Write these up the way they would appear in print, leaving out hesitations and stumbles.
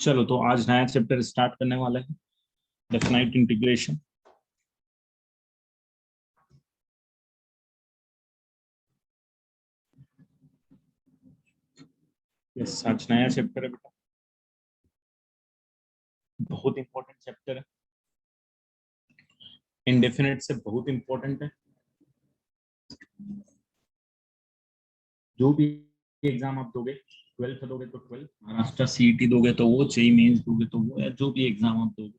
चलो तो आज नया चैप्टर स्टार्ट करने वाला है, डेफिनाइट इंटीग्रेशन। यस, आज नया चैप्टर है बेटा, बहुत इंपॉर्टेंट चैप्टर है, इंडेफिनिट से बहुत इंपॉर्टेंट है। जो भी एग्जाम आप दोगे, 12th दोगे तो 12, महाराष्ट्र सीईटी दोगे तो वो, जेईई मेंस दोगे तो वो, या जो भी एग्जाम आप दोगे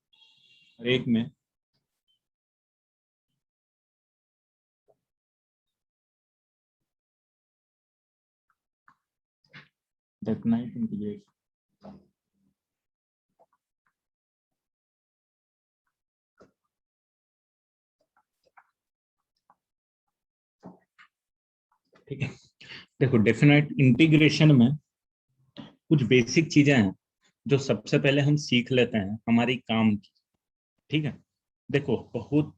हर एक में डेफिनाइट इंटीग्रेशन। ठीक है, देखो डेफिनाइट इंटीग्रेशन में कुछ बेसिक चीजें हैं जो सबसे पहले हम सीख लेते हैं हमारी काम की। ठीक है, देखो बहुत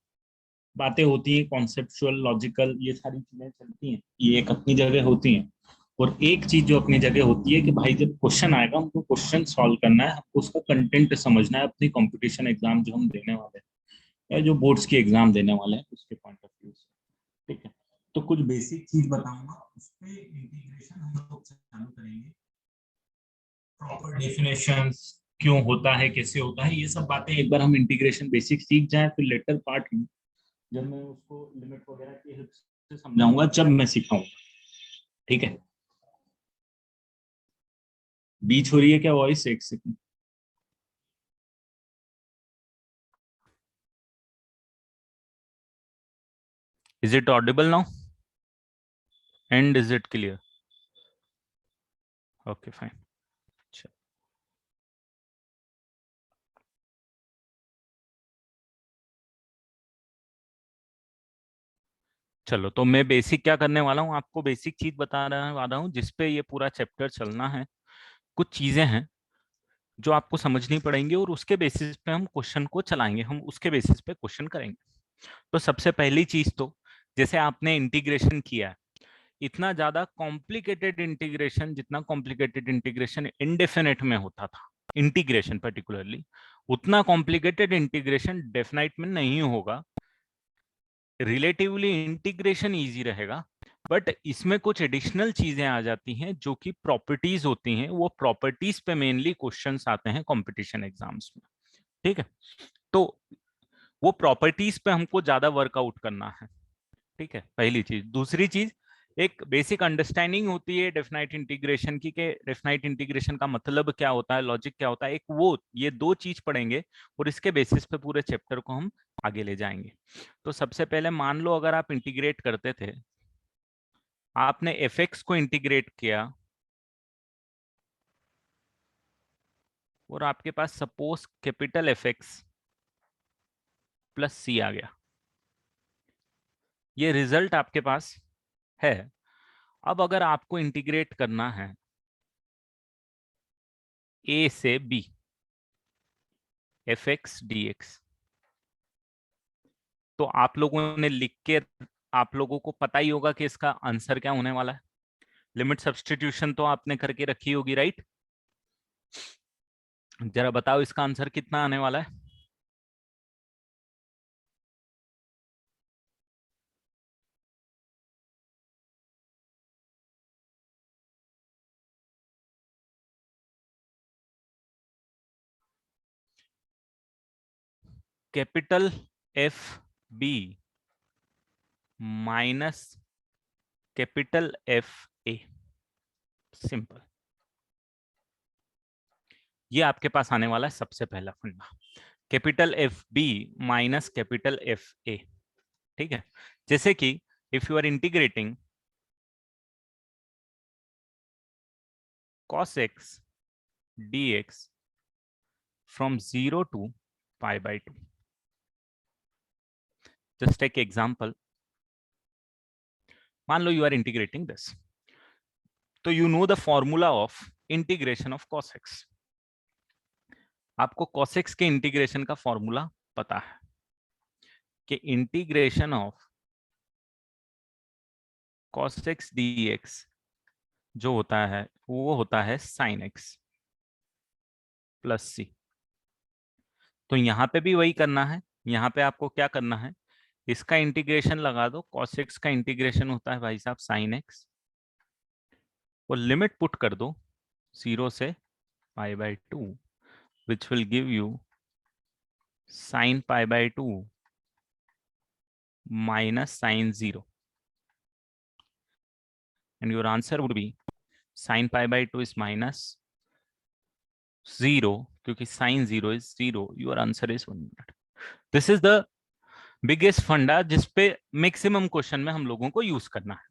बातें होती हैं, कॉन्सेप्चुअल, लॉजिकल, ये सारी चीजें चलती हैं, ये एक अपनी जगह होती हैं। और एक चीज जो अपनी जगह होती है कि भाई जब क्वेश्चन आएगा हमको क्वेश्चन सॉल्व करना है, हमको उसका कंटेंट समझना है अपनी कंपटीशन एग्जाम जो हम देने वाले हैं या जो बोर्ड्स की एग्जाम देने वाले हैं उसके पॉइंट ऑफ व्यू से। ठीक है, तो कुछ बेसिक चीज बताऊंगा, उस पे इंटीग्रेशन हम लोग चालू करेंगे। प्रॉपर डेफिनेशंस क्यों होता है, कैसे होता है, ये सब बातें एक बार हम इंटीग्रेशन बेसिक सीख जाए, फिर लेटर पार्ट में जब मैं उसको लिमिट वगैरह की हेल्प से समझाऊंगा, जब मैं सिखाऊंगा। ठीक है, बीच हो रही है क्या वॉइस? एक second. Is it audible now? And is it clear? Okay, fine. चलो, तो मैं बेसिक क्या करने वाला हूँ, आपको बेसिक चीज बता रहा वाला हूँ जिसपे ये पूरा चैप्टर चलना है। कुछ चीजें हैं जो आपको समझनी पड़ेंगी और उसके बेसिस पे हम क्वेश्चन को चलाएंगे, हम उसके बेसिस पे क्वेश्चन करेंगे। तो सबसे पहली चीज तो, जैसे आपने इंटीग्रेशन किया है, इतना ज्यादा कॉम्प्लिकेटेड इंटीग्रेशन, जितना कॉम्प्लिकेटेड इंटीग्रेशन इंडेफिनेट में होता था, इंटीग्रेशन पर्टिकुलरली, उतना कॉम्प्लिकेटेड इंटीग्रेशन डेफिनाइट में नहीं होगा। रिलेटिवली इंटीग्रेशन इजी रहेगा, बट इसमें कुछ एडिशनल चीजें आ जाती हैं जो कि प्रॉपर्टीज होती हैं। वो प्रॉपर्टीज पे मेनली क्वेश्चंस आते हैं कंपटीशन एग्जाम्स में। ठीक है, तो वो प्रॉपर्टीज पे हमको ज्यादा वर्कआउट करना है। ठीक है, पहली चीज। दूसरी चीज, एक बेसिक अंडरस्टैंडिंग होती है डेफिनाइट इंटीग्रेशन की, कि डेफिनाइट इंटीग्रेशन का मतलब क्या होता है, लॉजिक क्या होता है, एक वो, ये दो चीज पढ़ेंगे और इसके बेसिस पे पूरे चैप्टर को हम आगे ले जाएंगे। तो सबसे पहले मान लो अगर आप इंटीग्रेट करते थे, आपने एफ एक्स को इंटीग्रेट किया और आपके पास suppose capital F X plus C आ गया, ये रिजल्ट आपके पास है। अब अगर आपको इंटीग्रेट करना है ए से B, F X D X, तो आप लोगों ने लिख के, आप लोगों को पता ही होगा कि इसका आंसर क्या होने वाला है। लिमिट सब्स्टिट्यूशन तो आपने करके रखी होगी, राइट? जरा बताओ इसका आंसर कितना आने वाला है। Capital F B minus capital F A, simple. ये आपके पास आने वाला है सबसे पहला फंडा, capital F B minus capital F A. ठीक है, जैसे कि if you are integrating cos x dx from 0 to pi by 2, just take example, मान लो यू आर इंटीग्रेटिंग दिस, तो you know the formula of integration of cos x। आपको cos x के integration का formula पता है कि integration of cos x dx जो होता है वो होता है sin x। प्लस सी। तो यहाँ पे भी वही करना है। यहाँ पे आपको क्या करना है, इसका इंटीग्रेशन लगा दो। cos x का इंटीग्रेशन होता है भाई साहब sin x, और लिमिट पुट कर दो 0 से π/2, which will give you sin π/2 minus sin 0, and your answer would be sin π/2 is minus 0, क्योंकि sin 0 is 0, your answer is 1 minute. This is the biggest फंडा जिसपे मैक्सिमम क्वेश्चन में हम लोगों को यूज करना है,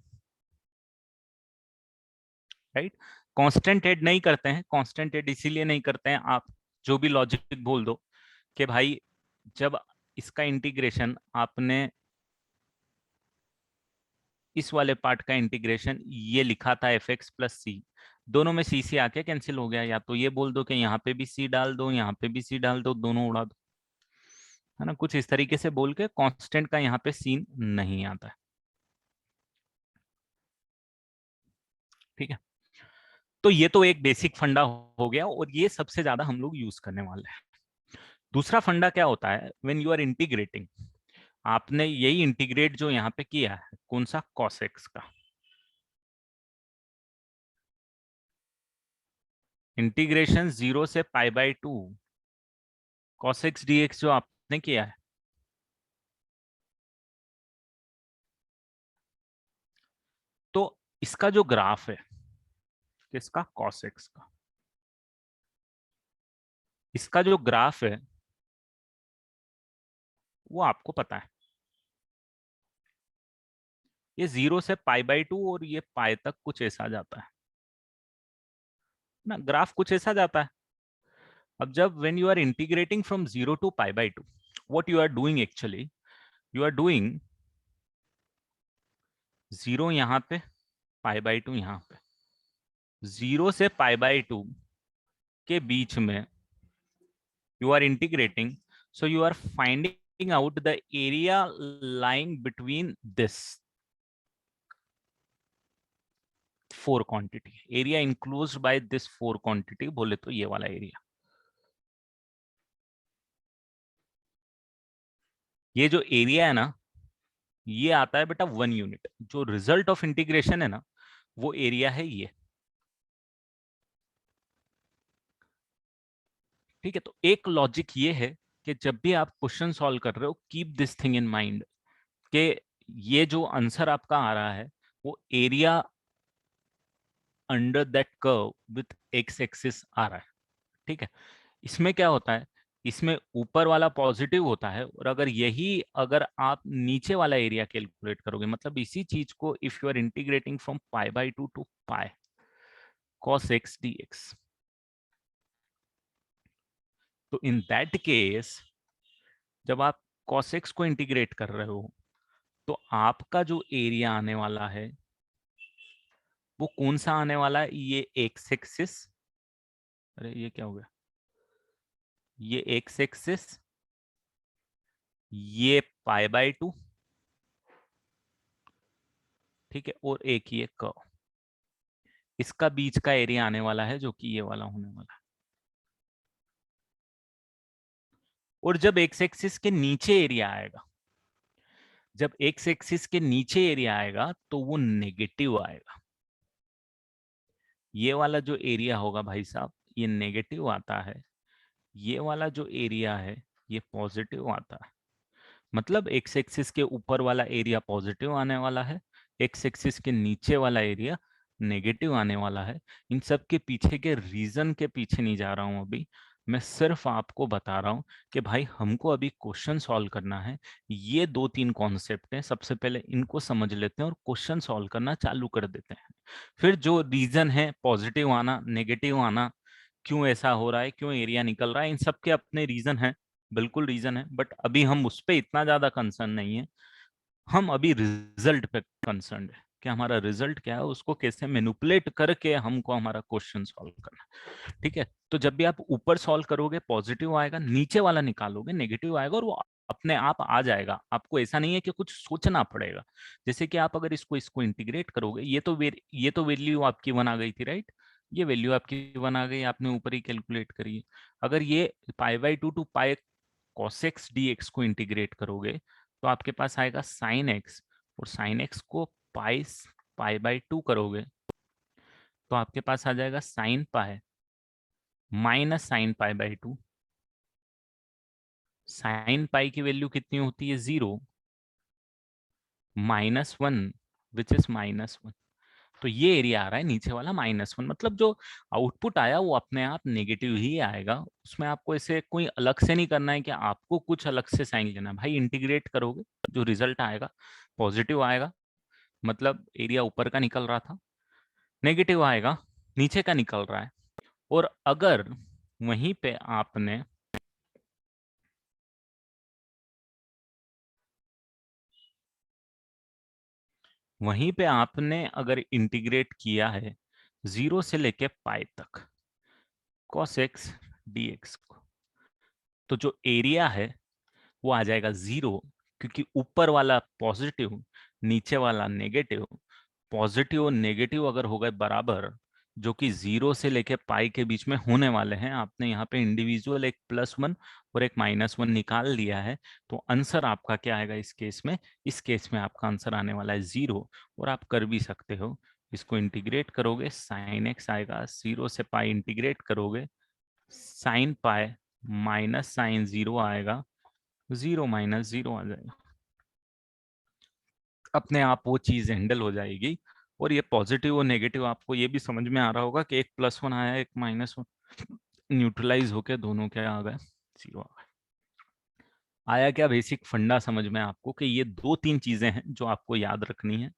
राइट। कांस्टेंट ऐड नहीं करते हैं, कांस्टेंट ऐड इसीलिए नहीं करते हैं, आप जो भी लॉजिक बोल दो कि भाई जब इसका इंटीग्रेशन आपने इस वाले पार्ट का इंटीग्रेशन ये लिखा था एफ एक्स प्लस सी, दोनों में सी आके कैंसिल हो गया, या तो ये बोल दो कि यहाँ पे भी सी डाल दो, यहाँ पे भी सी डाल दो, दोनों उड़ा दो, है ना। कुछ इस तरीके से बोल के कांस्टेंट का यहाँ पे सीन नहीं आता है, ठीक है। तो ये तो एक बेसिक फंडा हो गया, और ये सबसे ज्यादा हम लोग यूज करने वाले हैं। दूसरा फंडा क्या होता है, व्हेन यू आर इंटीग्रेटिंग, आपने यही इंटीग्रेट जो यहाँ पे किया है, कौन सा, cos x का इंटीग्रेशन 0 से π/2 cos x dx जो आपने किया है, तो इसका जो ग्राफ है किसका, cos x का, इसका जो ग्राफ है वो आपको पता है, ये 0 से π/2 और ये पाई तक कुछ ऐसा जाता है ना, ग्राफ कुछ ऐसा जाता है। अब जब when you are integrating from 0 to π/2, what you are doing actually, you are doing 0 यहाँ पे, π/2 यहाँ पे, 0 से π/2 के बीच में you are integrating, so you are finding out the area lying between this four quantity, area enclosed by this four quantity, बोले तो ये वाला एरिया, ये जो एरिया है ना, ये आता है बेटा 1 यूनिट, जो रिजल्ट ऑफ इंटीग्रेशन है ना वो एरिया है ये, ठीक है। तो एक लॉजिक ये है कि जब भी आप क्वेश्चन सॉल्व कर रहे हो, keep this thing in mind कि ये जो आंसर आपका आ रहा है वो area under that curve with X axis आ रहा है, ठीक है। इसमें क्या होता है, इसमें ऊपर वाला पॉजिटिव होता है, और अगर आप नीचे वाला एरिया कैलकुलेट करोगे, मतलब इसी चीज को if you are integrating from π/2 to pi cos x dx, तो इन दैट केस जब आप cos x को इंटीग्रेट कर रहे हो तो आपका जो एरिया आने वाला है वो कौन सा आने वाला है, ये एक्स एक्सिस, अरे ये क्या हो गया, ये एक्स एक्सिस, ये π/2, ठीक है, और एक ये कर्व, इसका बीच का एरिया आने वाला है जो कि ये वाला होने वाला है। और जब एक्स एक्सिस के नीचे एरिया आएगा, जब एक्स एक्सिस के नीचे एरिया आएगा तो वो नेगेटिव आएगा, ये वाला जो एरिया होगा भाई साहब ये नेगेटिव आता है, ये वाला जो एरिया है ये पॉजिटिव आता है, मतलब एक्स एक्सिस के ऊपर वाला एरिया पॉजिटिव आने वाला है, एक्स एक्सिस के नीचे वाला एरिया नेगेटिव आने वाला है। इन सब के पीछे के रीजन के पीछे नहीं जा रहा हूं अभी, मैं सिर्फ आपको बता रहा हूं कि भाई हमको अभी क्वेश्चन सॉल्व करना है, ये 2-3 कॉन्सेप्ट हैं, सबसे पहले इनको समझ लेते हैं और क्वेश्चन सॉल्व करना चालू कर देते हैं। फिर जो रीजन है पॉजिटिव आना नेगेटिव आना, क्यों ऐसा हो रहा है, क्यों एरिया निकल रहा है, इन सब के अपने रीजन है, बिल्कुल रीजन है, बट अभी हम उस पर इतना ज्यादा कंसर्न नहीं है, हम अभी रिजल्ट पे कंसर्न है कि हमारा रिजल्ट क्या है, उसको कैसे मैनिपुलेट करके हमको हमारा क्वेश्चन सॉल्व करना है, ठीक है। तो जब भी आप ऊपर सॉल्व करोगे पॉजिटिव आएगा, नीचे वाला निकालोगे नेगेटिव आएगा, और वो अपने आप आ जाएगा, आपको ऐसा नहीं है कि कुछ सोचना पड़ेगा। जैसे कि आप अगर इसको इसको इंटीग्रेट करोगे, ये तो वैल्यू आपकी 1 आ गई थी, राइट, ये वैल्यू आपकी 1 आ गई, आपने ऊपर ही कैलकुलेट करी है। अगर ये π/2 to pi cos x dx को इंटीग्रेट करोगे तो आपके पास आएगा sin x, और sin x को π/2 करोगे तो आपके पास आ जाएगा sin pi minus sin π/2। sin पाई की वैल्यू कितनी होती है? 0 -1, विच इज -1। तो ये एरिया आ रहा है नीचे वाला -1, मतलब जो आउटपुट आया वो अपने आप नेगेटिव ही आएगा। उसमें आपको ऐसे कोई अलग से नहीं करना है कि आपको कुछ अलग से साइन लेना है। भाई इंटीग्रेट करोगे जो रिजल्ट आएगा पॉजिटिव आएगा, मतलब एरिया ऊपर का निकल रहा था, नेगेटिव आएगा नीचे का निकल रहा है। और अगर वहीं पे आपने अगर इंटीग्रेट किया है 0 से लेके पाई तक cos x dx को, तो जो एरिया है वो आ जाएगा 0, क्योंकि ऊपर वाला पॉजिटिव नीचे वाला नेगेटिव। पॉजिटिव और नेगेटिव अगर हो गए बराबर, जो कि 0 से लेके पाई के बीच में होने वाले हैं, आपने यहाँ पे इंडिविजुअल एक +1 और एक -1 निकाल लिया है, तो आंसर आपका क्या आएगा इस केस में? इस केस में आपका आंसर आने वाला है 0। और आप कर भी सकते हो, इसको इंटीग्रेट करोगे sin x आएगा, 0 से पाई इंटीग्रेट करोगे sin पाई माइनस साइन 0 आएगा, 0 - 0 आ जाएगा, अपने आप वो चीज हैंडल हो जाएगी। और ये पॉजिटिव और नेगेटिव आपको ये भी समझ में आ रहा होगा कि एक +1 आया एक -1, न्यूट्रलाइज होके दोनों क्या आ गए? 0 आ गए। आया क्या बेसिक फंडा समझ में आपको कि ये 2-3 चीजें हैं जो आपको याद रखनी है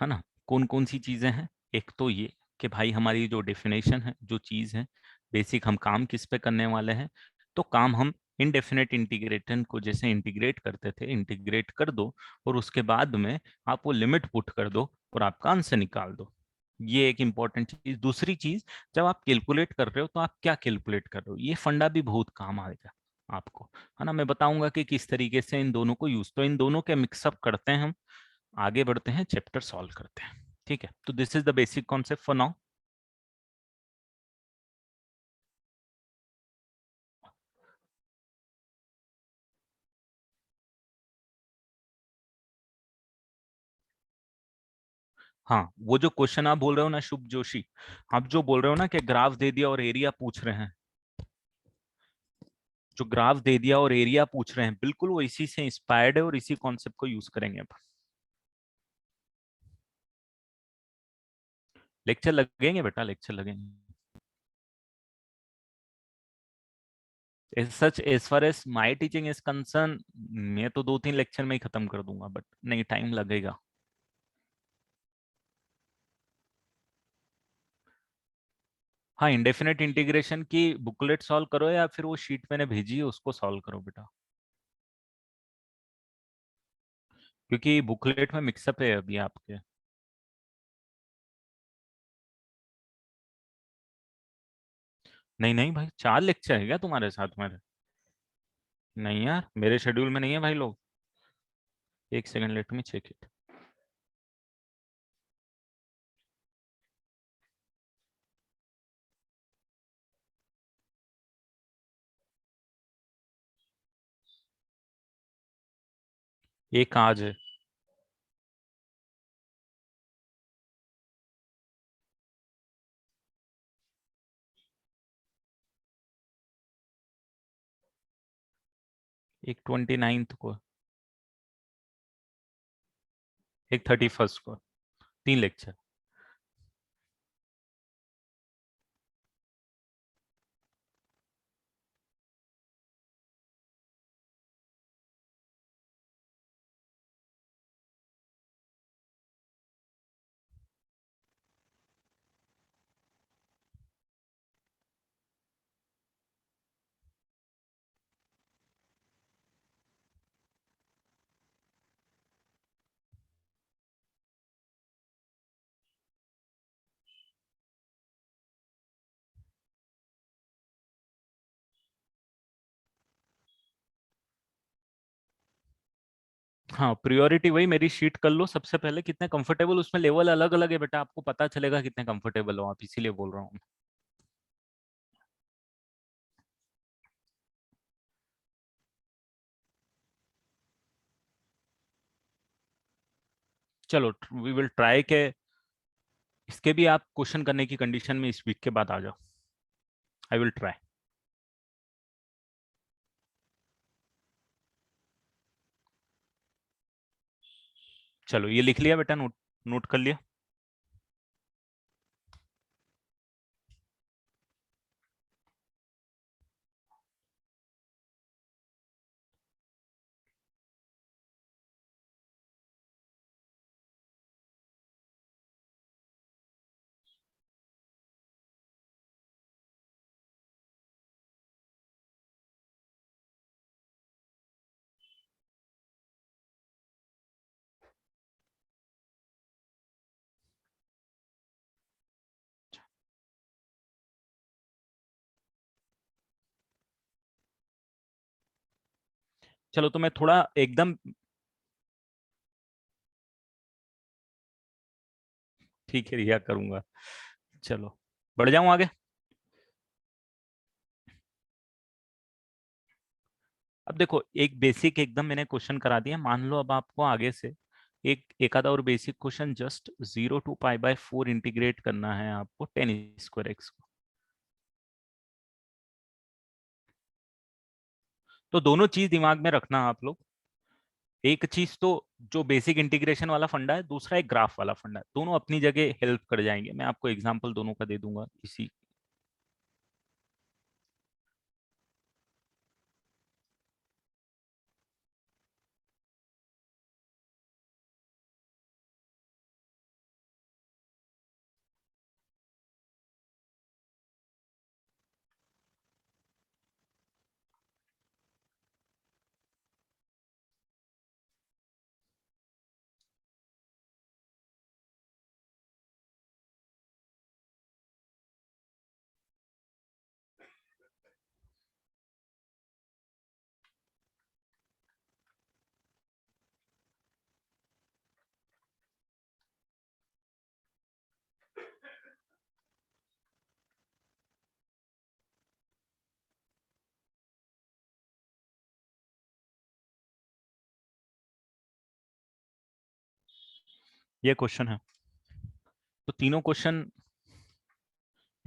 ना? कौन कौन सी चीजें हैं? एक तो ये कि भाई हमारी जो डेफिनेशन है, जो चीज है बेसिक, हम काम किस पे करने वाले हैं। तो काम हम इनडेफिनेट इंटीग्रेशन को जैसे इंटीग्रेट करते थे, इंटीग्रेट कर दो और उसके बाद में आप वो लिमिट पुट कर दो और आपका आंसर निकाल दो। ये एक इंपॉर्टेंट चीज। दूसरी चीज, जब आप कैलकुलेट कर रहे हो तो आप क्या कैलकुलेट कर रहे हो, ये फंडा भी बहुत काम आएगा आपको, है ना? मैं बताऊंगा कि किस तरीके से इन दोनों को यूज, तो इन दोनों के मिक्सअप करते हैं हम, आगे बढ़ते हैं, चैप्टर सॉल्व करते हैं। ठीक है, तो this is the basic concept for now. हाँ, वो जो क्वेश्चन आप बोल रहे हो ना शुभ जोशी, आप जो बोल रहे हो ना कि ग्राफ दे दिया और एरिया पूछ रहे हैं, जो ग्राफ दे दिया और एरिया पूछ रहे हैं, बिल्कुल वो इसी से इंस्पायर्ड है और इसी कॉन्सेप्ट को यूज करेंगे अपन। लेक्चर लगेंगे बेटा, लेक्चर लगेंगे। Such as far as my teaching is concern, मैं तो 2-3 लेक्चर में ही खत्म कर दूंगा, बट नहीं, टाइम लगेगा। हाँ, इंडेफिनेट इंटीग्रेशन की बुकलेट सॉल्व करो या फिर वो शीट मैंने भेजी है उसको सॉल्व करो बेटा, क्योंकि बुकलेट में मिक्सअप है अभी आपके। नहीं नहीं भाई, 4 लेक्चर है क्या तुम्हारे साथ मेरे? नहीं यार, मेरे शेड्यूल में नहीं है भाई लोग। एक second, let me check it. एक आज है। एक 29th को, एक 31st को, 3 लेक्चर। हाँ, प्रियोरिटी वही मेरी शीट कर लो सबसे पहले, कितने कंफर्टेबल, उसमें लेवल अलग अलग है बेटा, आपको पता चलेगा कितने कंफर्टेबल हो आप, इसीलिए बोल रहा हूँ। चलो, वी विल ट्राई के इसके भी आप क्वेश्चन करने की कंडीशन में इस वीक के बाद आ जाओ। I will try. चलो, ये लिख लिया बेटा, नोट नोट कर लिया। चलो, तो मैं थोड़ा एकदम ठीक है, रिया करूंगा। चलो, बढ़ जाऊं आगे। अब देखो, एक बेसिक एकदम मैंने क्वेश्चन करा दिया, मान लो अब आपको आगे से एक आधा और basic question, just 0 to π/4 integrate करना है आपको tan² x को। तो दोनों चीज दिमाग में रखना आप लोग। एक चीज तो जो बेसिक इंटीग्रेशन वाला फंडा है, दूसरा एक ग्राफ वाला फंडा है, दोनों अपनी जगह हेल्प कर जाएंगे। मैं आपको एग्जांपल दोनों का दे दूंगा इसी। ये क्वेश्चन है, तो तीनों क्वेश्चन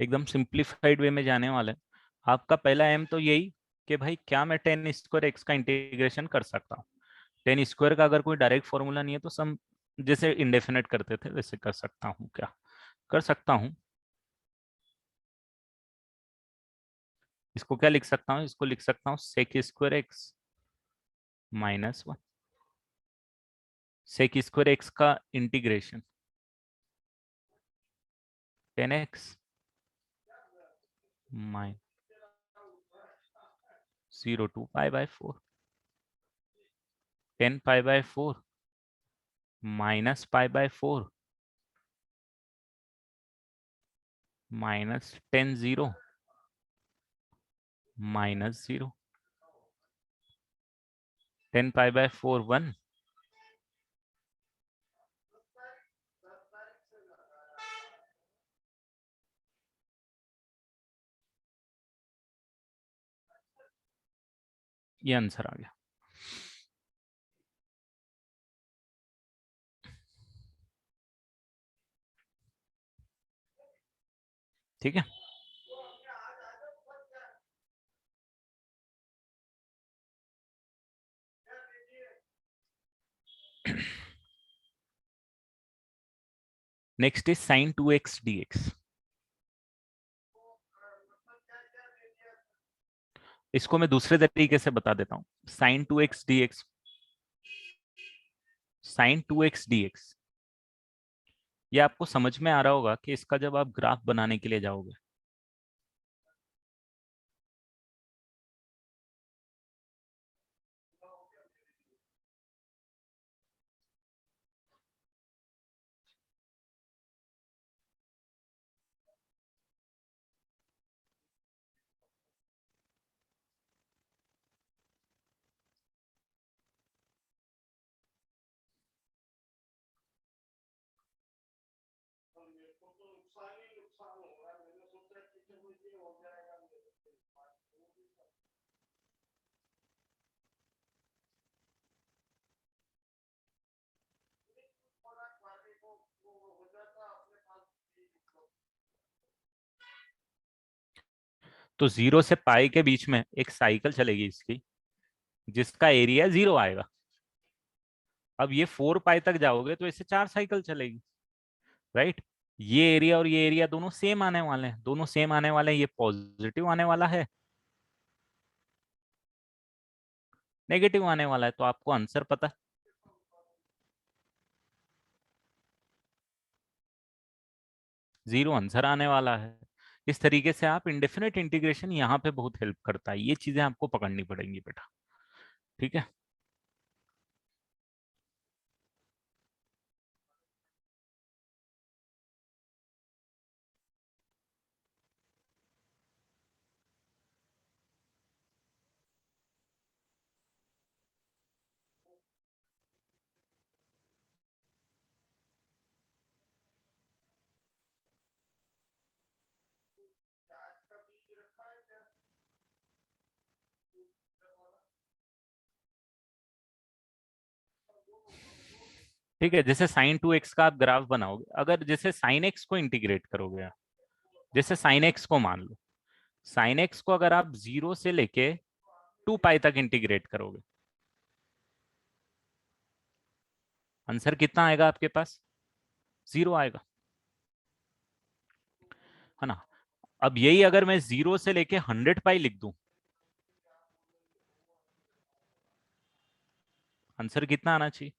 एकदम सिंप्लीफाइड वे में जाने वाले हैं। आपका पहला एम तो यही कि भाई क्या मैं tan² x का इंटीग्रेशन कर सकता हूँ। tan² का अगर कोई डायरेक्ट फॉर्मूला नहीं है तो सम, जैसे इंडेफिनेट करते थे वैसे कर सकता हूँ। क्या कर सकता हूँ? इसको क्या लिख सकता हूँ? इसको लिख सकता हूँ sec² x -1। sec² x का integration tan x mine 0 to π/4, 10 π/4 -π/4 -tan 0 -0, 10 π/4 1, ये आंसर आ गया। ठीक है। Next is sin 2x dx। इसको मैं दूसरे तरीके से बता देता हूँ। sin 2x dx ये आपको समझ में आ रहा होगा कि इसका जब आप ग्राफ बनाने के लिए जाओगे, तो 0 से पाई के बीच में एक साइकिल चलेगी इसकी, जिसका एरिया 0 आएगा। अब ये 4 पाई तक जाओगे तो इससे 4 साइकिल चलेगी, राइट। ये एरिया और ये एरिया दोनों सेम आने वाले हैं, दोनों सेम आने वाले हैं। ये पॉजिटिव आने वाला है, नेगेटिव आने वाला है, तो आपको आंसर पता है। जीरो आंसर आने वाला है। इस तरीके से आप इंडेफिनेट इंटीग्रेशन यहाँ पे बहुत हेल्प करता है। ये चीजें आपको पकड़नी पड़ेंगी बेटा, ठीक है। ठीक है, जैसे साइन 2x का आप ग्राफ बनाओगे, अगर जैसे साइन एक्स को इंटीग्रेट करोगे आप, जैसे साइन एक्स को मान लो, साइन एक्स को अगर आप 0 से लेके 2 पाई तक इंटीग्रेट करोगे, आंसर कितना आएगा आपके पास? 0 आएगा, है ना। अब यही अगर मैं 0 से लेके 100 पाई लिख दूं, आंसर कितना आना चाहिए?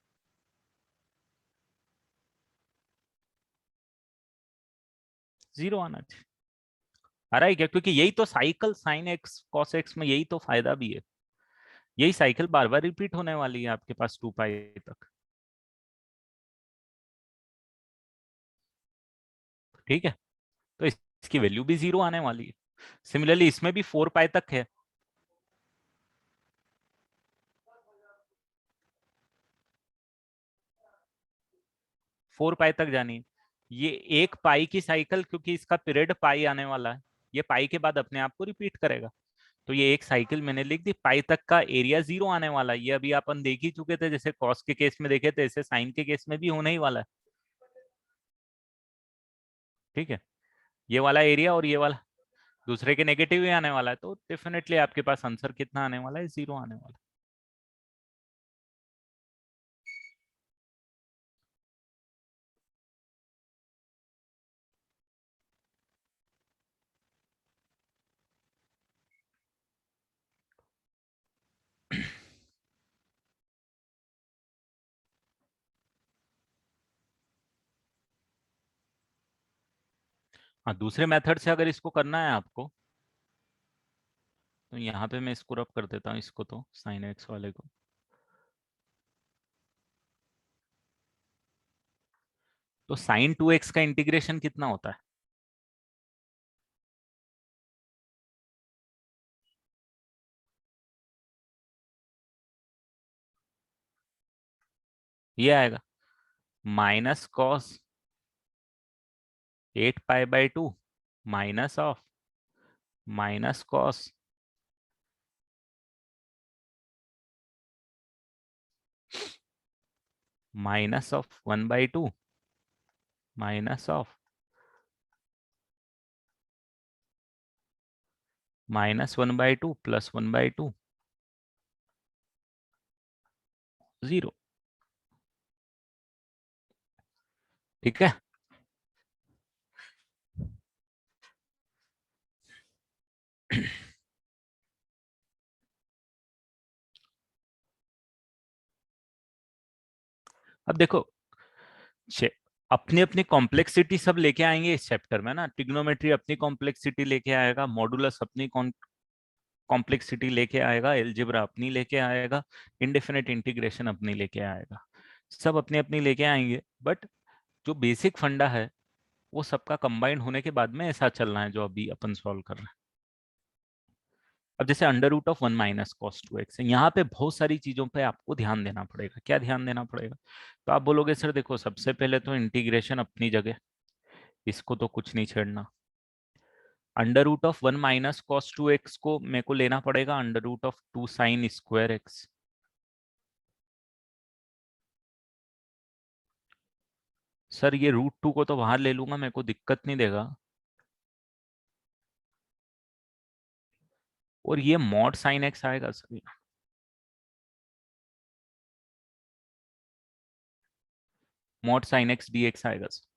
0 आना चाहिए। आ रहा है क्या? क्योंकि यही तो cycle sine x cos x में यही तो फायदा भी है। यही साइकिल बार बार रिपीट होने वाली है आपके पास 2 पाई तक, ठीक है। तो इसकी वैल्यू भी 0 आने वाली है। सिमिलरली इसमें भी 4 पाई तक है, 4 पाई तक जानी है। ये 1 पाई की साइकिल, क्योंकि इसका पीरियड पाई आने वाला है, ये पाई के बाद अपने आप को रिपीट करेगा। तो ये एक साइकिल मैंने लिख दी, पाई तक का एरिया 0 आने वाला है। ये अभी अपन देख ही चुके थे, जैसे कॉस के केस में देखे थे, ऐसे साइन के केस में भी होने ही वाला है, ठीक है। ये वाला एरिया और ये वाला दूसरे के नेगेटिव ही आने वाला है, तो डेफिनेटली आपके पास आंसर कितना आने वाला है? 0 आने वाला है। हाँ, दूसरे मेथड से अगर इसको करना है आपको, तो यहाँ पे मैं इसको रब कर देता हूँ, इसको तो साइन एक्स वाले को। तो साइन 2x का इंटीग्रेशन कितना होता है? ये आएगा माइनस कॉस 8 पाई/2 minus of minus cos minus of 1/2 minus of -1/2 plus 1/2 0, ठीक है। अब देखो, अपनी अपनी कॉम्प्लेक्सिटी सब लेके आएंगे इस चैप्टर में ना। ट्रिग्नोमेट्री अपनी कॉम्प्लेक्सिटी लेके आएगा, मॉडुलस अपनी कॉम्प्लेक्सिटी लेके आएगा, एलजेब्रा अपनी लेके आएगा, इंडेफिनेट इंटीग्रेशन अपनी लेके आएगा। सब अपनी अपनी लेके आएंगे, बट जो बेसिक फंडा है वो सबका कंबाइंड होने के बाद में ऐसा चलना है जो अभी अपन सॉल्व कर रहे हैं। अब जैसे under root of 1 minus cos 2x है, यहाँ पे बहुत सारी चीजों पे आपको ध्यान देना पड़ेगा। क्या ध्यान देना पड़ेगा? तो आप बोलोगे सर देखो, सबसे पहले तो इंटीग्रेशन अपनी जगह, इसको तो कुछ नहीं छेड़ना। Under root of 1 minus cos 2x को मेरे को लेना पड़ेगा under root of 2 sin² x। Sir ये √2 को तो बाहर ले लूंगा, मेरे को दिक्कत नहीं देगा। और ये मॉड साइन एक्स आएगा sir, mod sine x D x आएगा सर।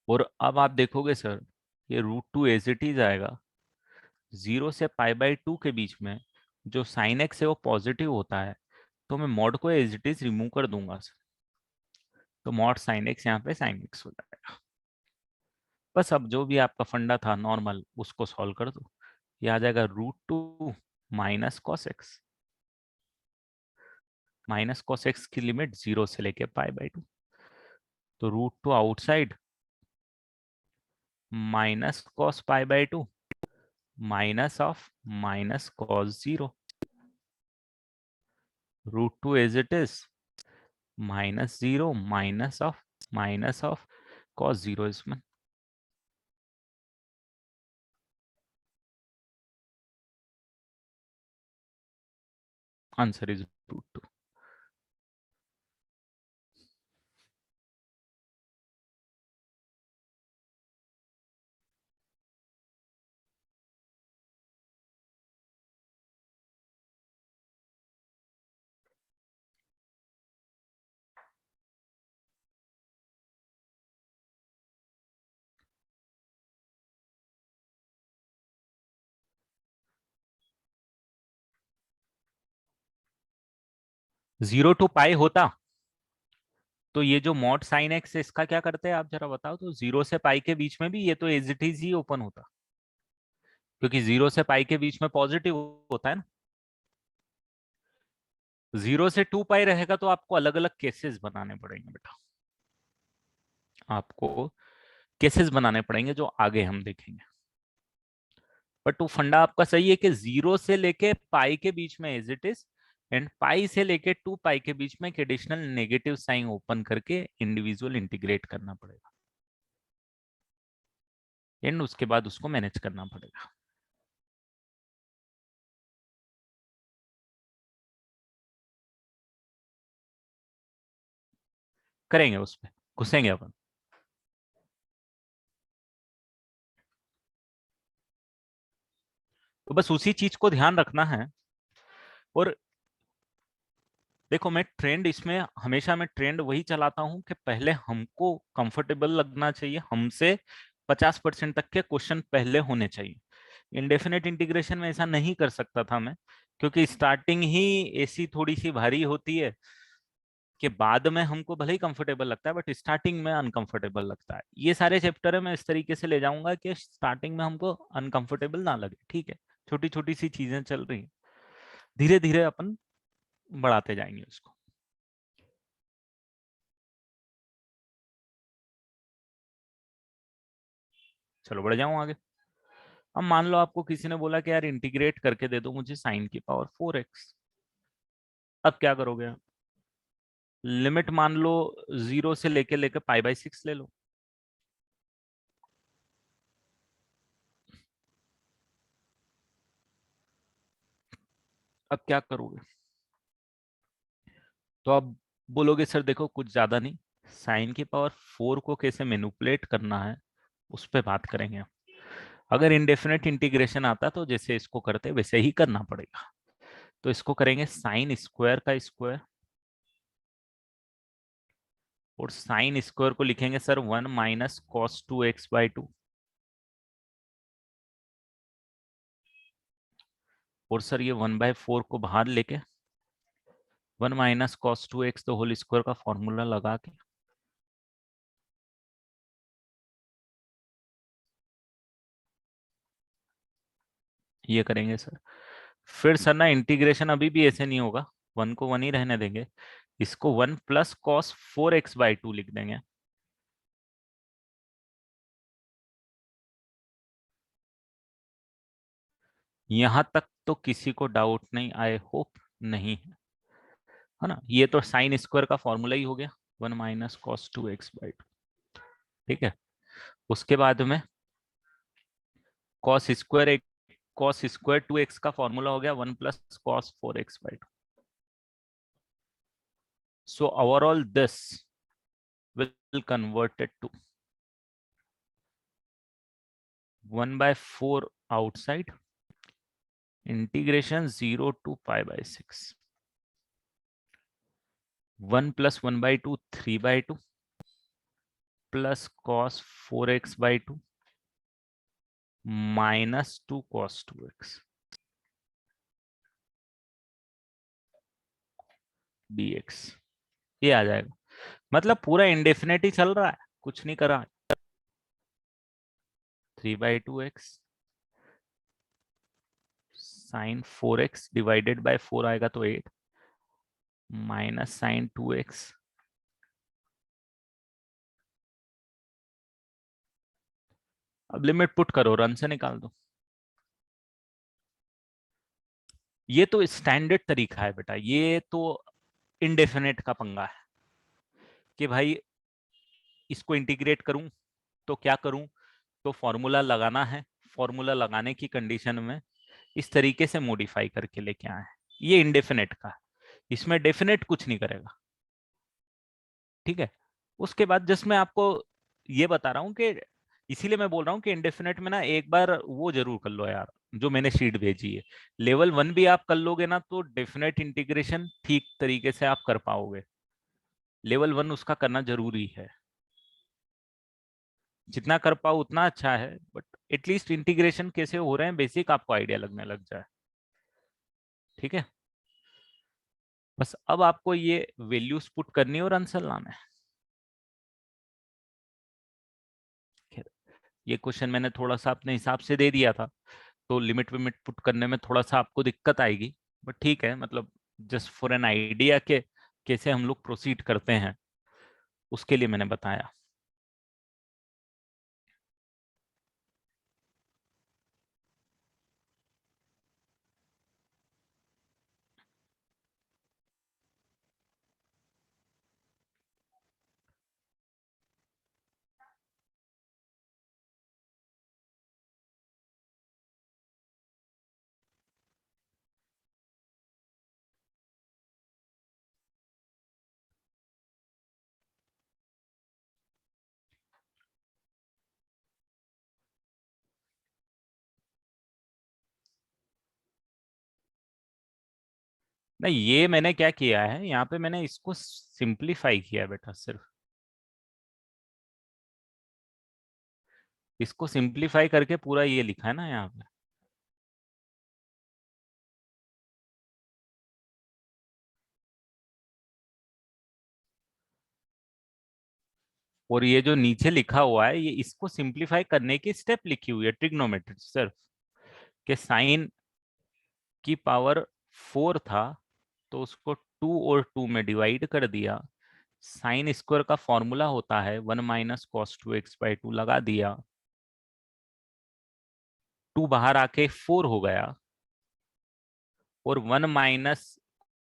और अब आप देखोगे सर, ये √2 एज इट इज आएगा। 0 से π/2 के बीच में जो साइन एक्स है वो पॉजिटिव होता है, तो मैं मॉड को एज इट इज रिमूव कर दूंगा सर, तो मॉड साइन एक्स यहाँ पे साइन एक्स हो जाएगा। बस अब जो भी आपका फंडा था नॉर्मल उसको सॉल्व कर दो, ये आ जाएगा √2 minus cos X. Minus cos X की लिमिट 0 से लेके π/2, तो √2 outside minus cos π/2 minus of minus cos 0, √2 as it is -0 minus of cos 0 इसमें। Answer is √2। 0 to π होता तो ये जो मॉड साइन एक्स है इसका क्या करते हैं आप जरा बताओ तो। 0 से π के बीच में भी ये तो एज इट इज ही ओपन होता, क्योंकि 0 से π के बीच में पॉजिटिव होता है ना। 0 से 2π रहेगा तो आपको अलग अलग केसेस बनाने पड़ेंगे बेटा, आपको केसेस बनाने पड़ेंगे जो आगे हम देखेंगे। बट वो फंडा आपका सही है कि 0 से लेके पाई के बीच में as it is, and pi से लेके 2π के बीच में एक एडिशनल नेगेटिव साइन ओपन करके इंडिविजुअल इंटीग्रेट करना पड़ेगा, एंड उसके बाद उसको मैनेज करना पड़ेगा। करेंगे उस पर, घुसेंगे अपन। तो बस उसी चीज को ध्यान रखना है। और देखो मैं ट्रेंड इसमें हमेशा मैं ट्रेंड वही चलाता हूं कि पहले हमको कंफर्टेबल लगना चाहिए, हमसे 50% तक के क्वेश्चन पहले होने चाहिए। इंडेफिनेट इंटीग्रेशन में ऐसा नहीं कर सकता था मैं, क्योंकि स्टार्टिंग ही ऐसी थोड़ी सी भारी होती है कि बाद में हमको भले ही कंफर्टेबल लगता है बट स्टार्टिंग में अनकंफर्टेबल लगता है। ये सारे चैप्टर है मैं इस तरीके से ले जाऊंगा कि स्टार्टिंग में हमको अनकंफर्टेबल ना लगे, ठीक है। छोटी छोटी सी चीजें चल रही हैं, धीरे धीरे अपन बढ़ाते जाएंगे उसको। चलो बढ़ जाऊं आगे। अब मान लो आपको किसी ने बोला कि यार इंटीग्रेट करके दे दो मुझे साइन की पावर 4x, अब क्या करोगे आप? लिमिट मान लो 0 से लेके लेके π/6 ले लो। अब क्या करोगे? तो आप बोलोगे सर देखो कुछ ज्यादा नहीं, साइन की पावर 4 को कैसे मैनिपुलेट करना है उस पर बात करेंगे। अगर इंडेफिनेट इंटीग्रेशन आता तो जैसे इसको करते वैसे ही करना पड़ेगा। तो इसको करेंगे साइन स्क्वायर का स्क्वायर, और साइन स्क्वायर को लिखेंगे सर 1 माइनस कॉस 2x/2, और सर ये 1/4 को बाहर लेके 1 माइनस कॉस 2x तो होल स्क्वायर का फॉर्मूला लगा के ये करेंगे सर। फिर सर ना इंटीग्रेशन अभी भी ऐसे नहीं होगा, 1 को 1 ही रहने देंगे, इसको 1 प्लस कॉस 4x/2 लिख देंगे। यहां तक तो किसी को डाउट नहीं, आई होप नहीं है ना। ये तो साइन स्क्वायर का फॉर्मूला ही हो गया, 1 माइनस कॉस 2x/2, ठीक है। उसके बाद में cos square cos square 2x का फॉर्मूला हो गया 1 plus cos 4x/2। So overall this will convert it to 1/4 outside integration 0 to π/6, 1 + 1/2 3/2 plus cos 4x/2 minus 2 cos 2x dx, ये आ जाएगा। मतलब पूरा इंडेफिनेट ही चल रहा है, कुछ नहीं करा। 3/2x sin 4x divided by 4 आएगा तो 8 माइनस sin 2x अब लिमिट पुट करो, रन से निकाल दो। ये तो स्टैंडर्ड तरीका है बेटा, ये तो इंडेफिनेट का पंगा है कि भाई इसको इंटीग्रेट करूं तो क्या करूं, तो फॉर्मूला लगाना है, फॉर्मूला लगाने की कंडीशन में इस तरीके से मॉडिफाई करके लेके आए हैं। ये इंडेफिनेट का है, इसमें डेफिनेट कुछ नहीं करेगा, ठीक है। उसके बाद जस्ट मैं आपको ये बता रहा हूँ कि इसीलिए मैं बोल रहा हूँ कि इंडेफिनेट में ना एक बार वो जरूर कर लो यार, जो मैंने शीट भेजी है। लेवल 1 भी आप कर लोगे ना तो डेफिनेट इंटीग्रेशन ठीक तरीके से आप कर पाओगे। लेवल 1 उसका करना जरूरी है, जितना कर पाओ उतना अच्छा है, बट एटलीस्ट इंटीग्रेशन कैसे हो रहे हैं बेसिक आपको आइडिया लगने लग जाए, ठीक है। बस अब आपको ये वैल्यूज पुट करनी है और आंसर लाना है। खैर, ये क्वेश्चन मैंने थोड़ा सा अपने हिसाब से दे दिया था, तो लिमिट विमिट पुट करने में थोड़ा सा आपको दिक्कत आएगी, बट ठीक है, मतलब जस्ट फॉर एन आइडिया के कैसे हम लोग प्रोसीड करते हैं उसके लिए मैंने बताया। नहीं, ये मैंने क्या किया है यहाँ पे, मैंने इसको सिंप्लीफाई किया है बेटा, सिर्फ इसको सिंप्लीफाई करके पूरा ये लिखा है ना यहाँ पे। और ये जो नीचे लिखा हुआ है ये इसको सिंप्लीफाई करने की स्टेप लिखी हुई है, ट्रिग्नोमेट्री सिर्फ, कि साइन की पावर 4 था तो उसको 2 और 2 में डिवाइड कर दिया। साइन स्क्वायर का फॉर्मूला होता है 1 माइनस कॉस 2x/2, लगा दिया, 2 बाहर आके 4 हो गया, और 1 माइनस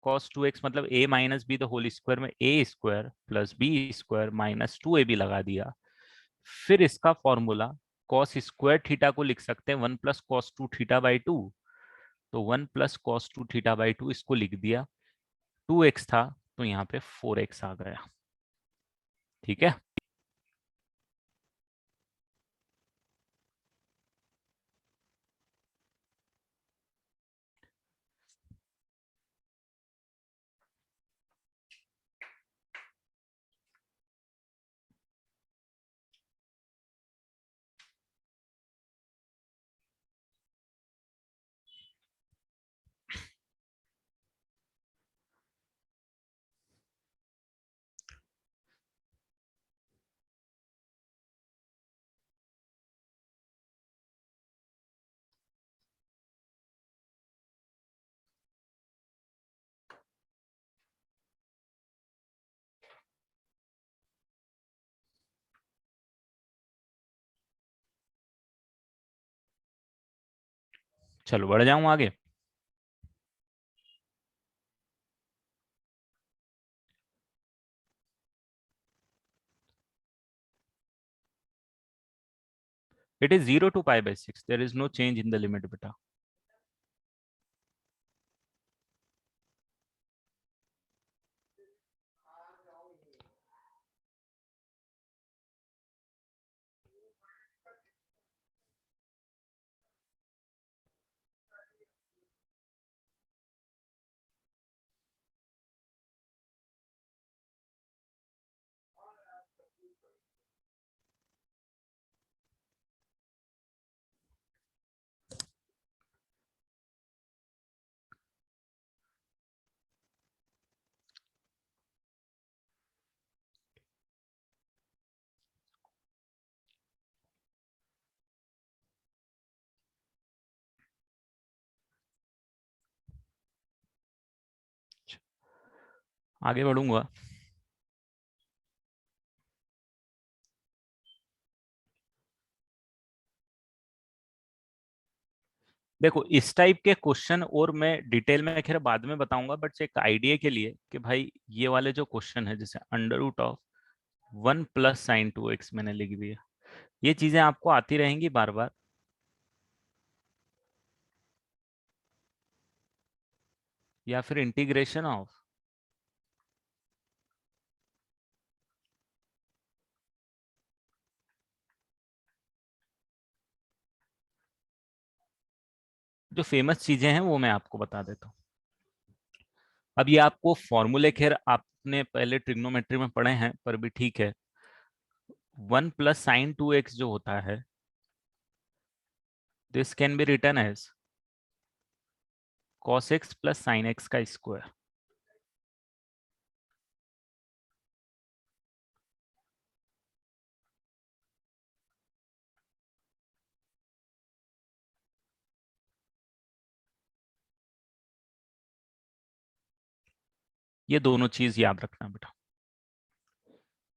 कॉस 2x मतलब a minus B the whole square में a square plus B square minus 2ab लगा दिया। फिर इसका फॉर्मूला कॉस स्क्वायर थीटा को लिख सकते हैं 1 प्लस कॉस 2 थीटा/2, तो 1 प्लस कॉस 2 थीटा/2 इसको लिख दिया। 2x था तो यहाँ पे 4x आ गया, ठीक है। चलो बढ़ जाऊं आगे। It is 0 to π/6, there is no change in the limit beta। आगे बढ़ूंगा। देखो इस टाइप के क्वेश्चन और मैं डिटेल में खैर बाद में बताऊंगा, बट एक आइडिया के लिए कि भाई ये वाले जो क्वेश्चन है, जैसे under root of 1 + sin 2x मैंने लिख दिया, ये चीजें आपको आती रहेंगी बार बार। या फिर इंटीग्रेशन ऑफ जो फेमस चीजें हैं वो मैं आपको बता देता हूँ। अब ये आपको फॉर्मूले खैर आपने पहले ट्रिग्नोमेट्री में पढ़े हैं, पर भी ठीक है। 1 + sin 2x जो होता है, this can be written as cos x + sin x का स्क्वायर। ये दोनों चीज याद रखना बेटा।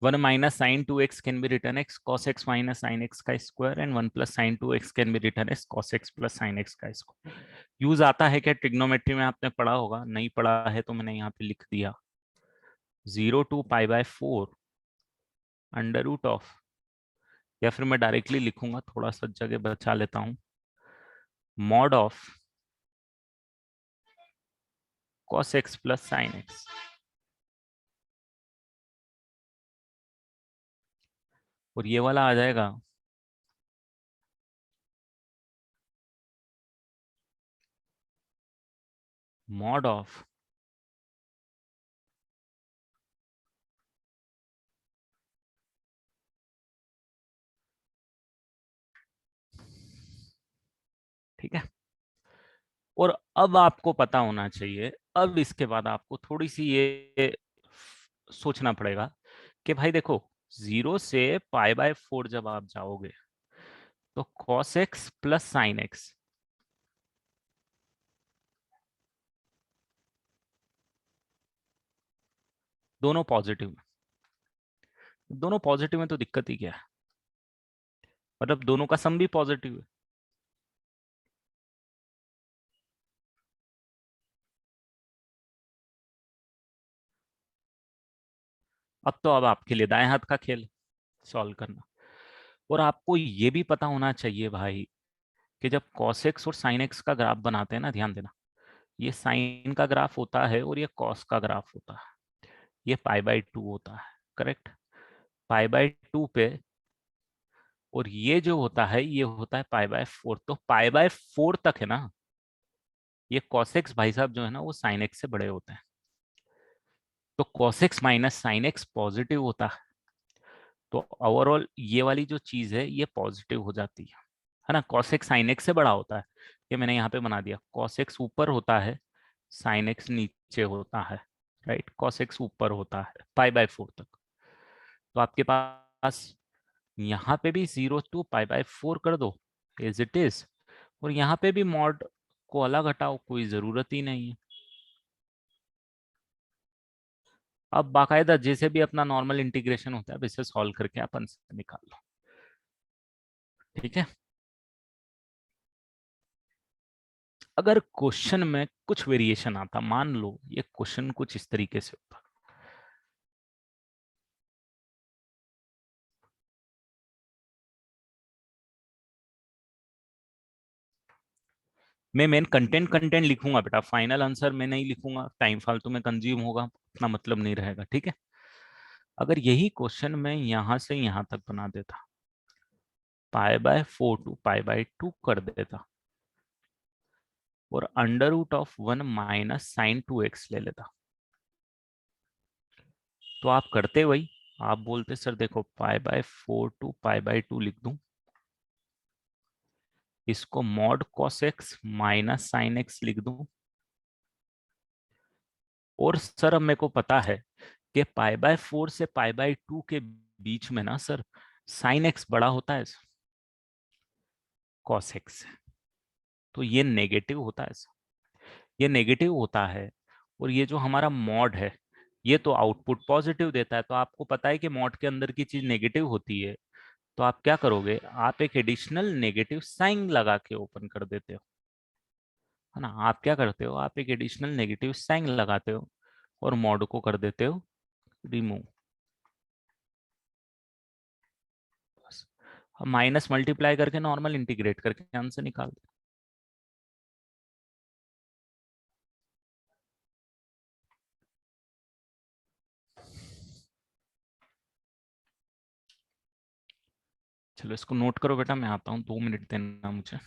1 - sin 2x can be written as cos x - sin x का square, and 1 + sin 2x can be written as cos x + sin x का square. Use आता है क्या ट्रिग्नोमेट्री में? आपने पढ़ा होगा, नहीं पढ़ा है तो मैंने यहाँ पे लिख दिया 0 to π/4 अंडर रूट ऑफ, या फिर मैं डायरेक्टली लिखूंगा, थोड़ा सा जगह बचा लेता हूँ, mod of cos x + sin x। और ये वाला आ जाएगा मॉड ऑफ ठीक है। और अब आपको पता होना चाहिए, अब इसके बाद आपको थोड़ी सी ये सोचना पड़ेगा कि भाई देखो 0 से π/4 जब आप जाओगे तो cos x + sin x दोनों पॉजिटिव में। दोनों पॉजिटिव में तो दिक्कत ही क्या है, मतलब दोनों का सम भी पॉजिटिव है। अब आपके लिए दाएं हाथ का खेल सॉल्व करना। और आपको ये भी पता होना चाहिए भाई कि जब cos x और sin x का ग्राफ बनाते हैं ना, ध्यान देना, ये साइन का ग्राफ होता है और ये कॉस का ग्राफ होता है, ये π/2 होता है, करेक्ट, π/2 पे। और ये जो होता है ये होता है π/4, तो π/4 तक है ना, ये cos x भाई साहब जो है ना वो sin x से बड़े होते हैं, तो cos x - sin x positive होता है। तो ओवरऑल ये वाली जो चीज है ये पॉजिटिव हो जाती है ना। cos x sin x से बड़ा होता है, ये मैंने यहाँ पे बना दिया, cos x ऊपर होता है, sin x नीचे होता है, राइट, cos x ऊपर होता है π/4 तक। तो आपके पास यहाँ पे भी 0 to π/4 कर दो एज इट इज, और यहाँ पे भी मॉड को अलग हटाओ, कोई जरूरत ही नहीं है। अब बाकायदा जैसे भी अपना नॉर्मल इंटीग्रेशन होता है वैसे सॉल्व करके अपन से निकाल लो, ठीक है। अगर क्वेश्चन में कुछ वेरिएशन आता, मान लो ये क्वेश्चन कुछ इस तरीके से होता, मैं मेन कंटेंट कंटेंट लिखूंगा बेटा, फाइनल आंसर मैं नहीं लिखूंगा, टाइम फालतू में कंज्यूम होगा, उतना मतलब नहीं रहेगा, ठीक है। अगर यही क्वेश्चन मैं यहां से यहां तक बना देता, π/4 to π/2 कर देता, और under root of 1 - sin 2x ले लेता, तो आप करते वही, आप बोलते सर देखो π/4 to π/2 लिख दूं, इसको mod cos x - sin x लिख दूं, और सर अब मेरे को पता है कि π/4 से π/2 के बीच में ना सर sin x बड़ा होता है cos x से, तो ये नेगेटिव होता है, ये नेगेटिव होता है। और ये जो हमारा मॉड है ये तो आउटपुट पॉजिटिव देता है, तो आपको पता है कि मॉड के अंदर की चीज नेगेटिव होती है, तो आप क्या करोगे, आप एक एडिशनल नेगेटिव साइन लगा के ओपन कर देते हो, है ना। आप क्या करते हो, आप एक एडिशनल नेगेटिव साइन लगाते हो और मॉड को कर देते हो रिमूव। बस, हम माइनस मल्टीप्लाई करके नॉर्मल इंटीग्रेट करके आंसर निकाल दो। चलो इसको नोट करो बेटा, मैं आता हूँ, 2 मिनट देना मुझे।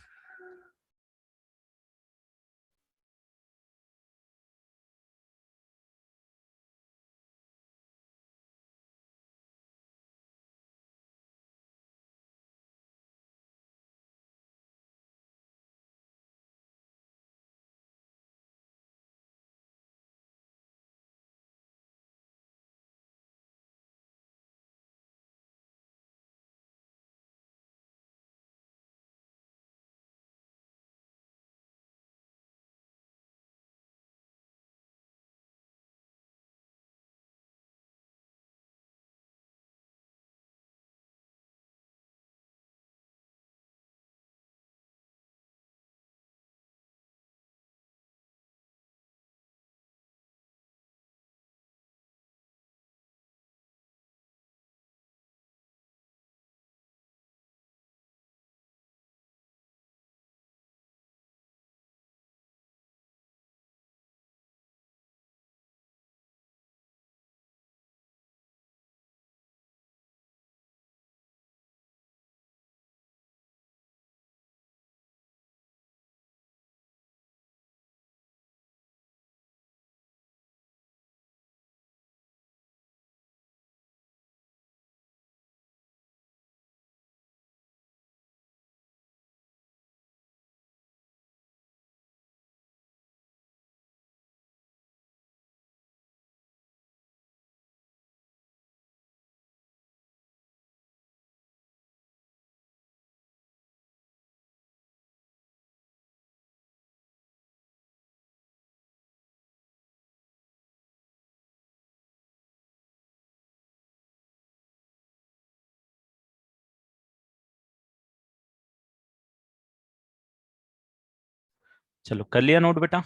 चलो कर लिया नोट बेटा।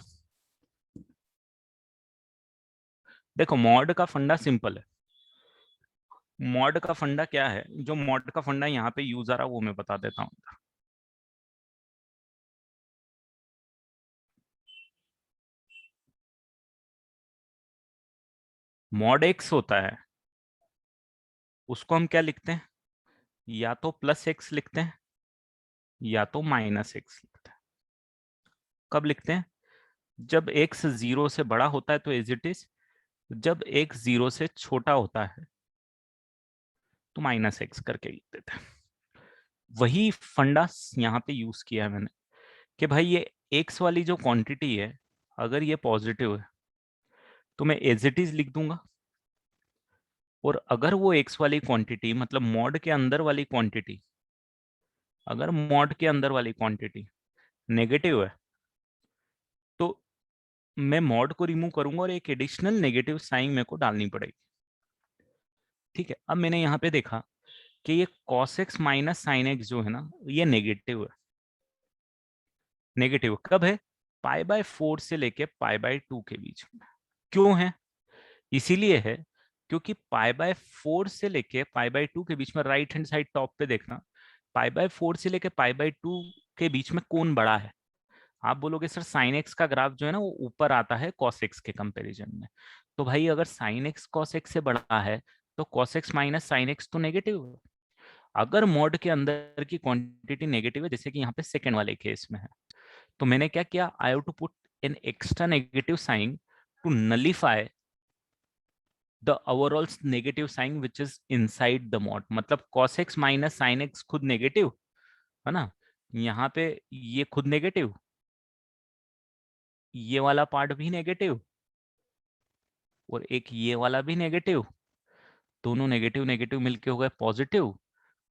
देखो मॉड का फंडा सिंपल है। मॉड का फंडा क्या है, जो मॉड का फंडा यहाँ पे यूज आ रहा है वो मैं बता देता हूँ। मॉड एक्स होता है, उसको हम क्या लिखते हैं, या तो प्लस एक्स लिखते हैं या तो माइनस एक्स लिखते हैं। कब लिखते हैं, जब एक्स 0 से बड़ा होता है तो एज इट इज, जब एक्स 0 से छोटा होता है तो माइनस एक्स करके लिख देते हैं। वही फंडा यहाँ पे यूज किया है मैंने, कि भाई ये एक्स वाली जो क्वांटिटी है, अगर ये पॉजिटिव है तो मैं एज इट इज लिख दूंगा, और अगर वो एक्स वाली क्वांटिटी मतलब मॉड के अंदर वाली क्वांटिटी, अगर मॉड के अंदर वाली क्वांटिटी नेगेटिव है तो मैं मॉड को रिमूव करूंगा और एक एडिशनल नेगेटिव साइन मेरे को डालनी पड़ेगी। ठीक है, अब मैंने यहाँ पे देखा कि ये cos x minus sine x जो है ना, ये नेगेटिव है। नेगेटिव कब है, पाई/4 से लेके पाई/2 के बीच में। क्यों है, इसीलिए है क्योंकि पाई/4 से लेके पाई/2 के बीच में, राइट हैंड साइड टॉप पे देखना, पाई/4 से लेके पाई/2 के बीच में कौन बड़ा है। आप बोलोगे सर साइन एक्स का ग्राफ जो है ना वो ऊपर आता है कॉस एक्स के कंपैरिजन में, तो भाई अगर साइन एक्स कॉस एक्स से बड़ा है तो cos X minus sine x तो नेगेटिव है। अगर मॉड के अंदर की क्वांटिटी नेगेटिव है, जैसे कि यहाँ पे सेकंड वाले केस में है, तो मैंने क्या किया, I have to put an extra negative sign to nullify the overall negative sign which is inside the mod. मतलब cos x minus sine X खुद नेगेटिव है ना, यहाँ पे ये खुद नेगेटिव, ये वाला पार्ट भी नेगेटिव, और एक ये वाला भी नेगेटिव, दोनों नेगेटिव नेगेटिव मिलके हो गए पॉजिटिव।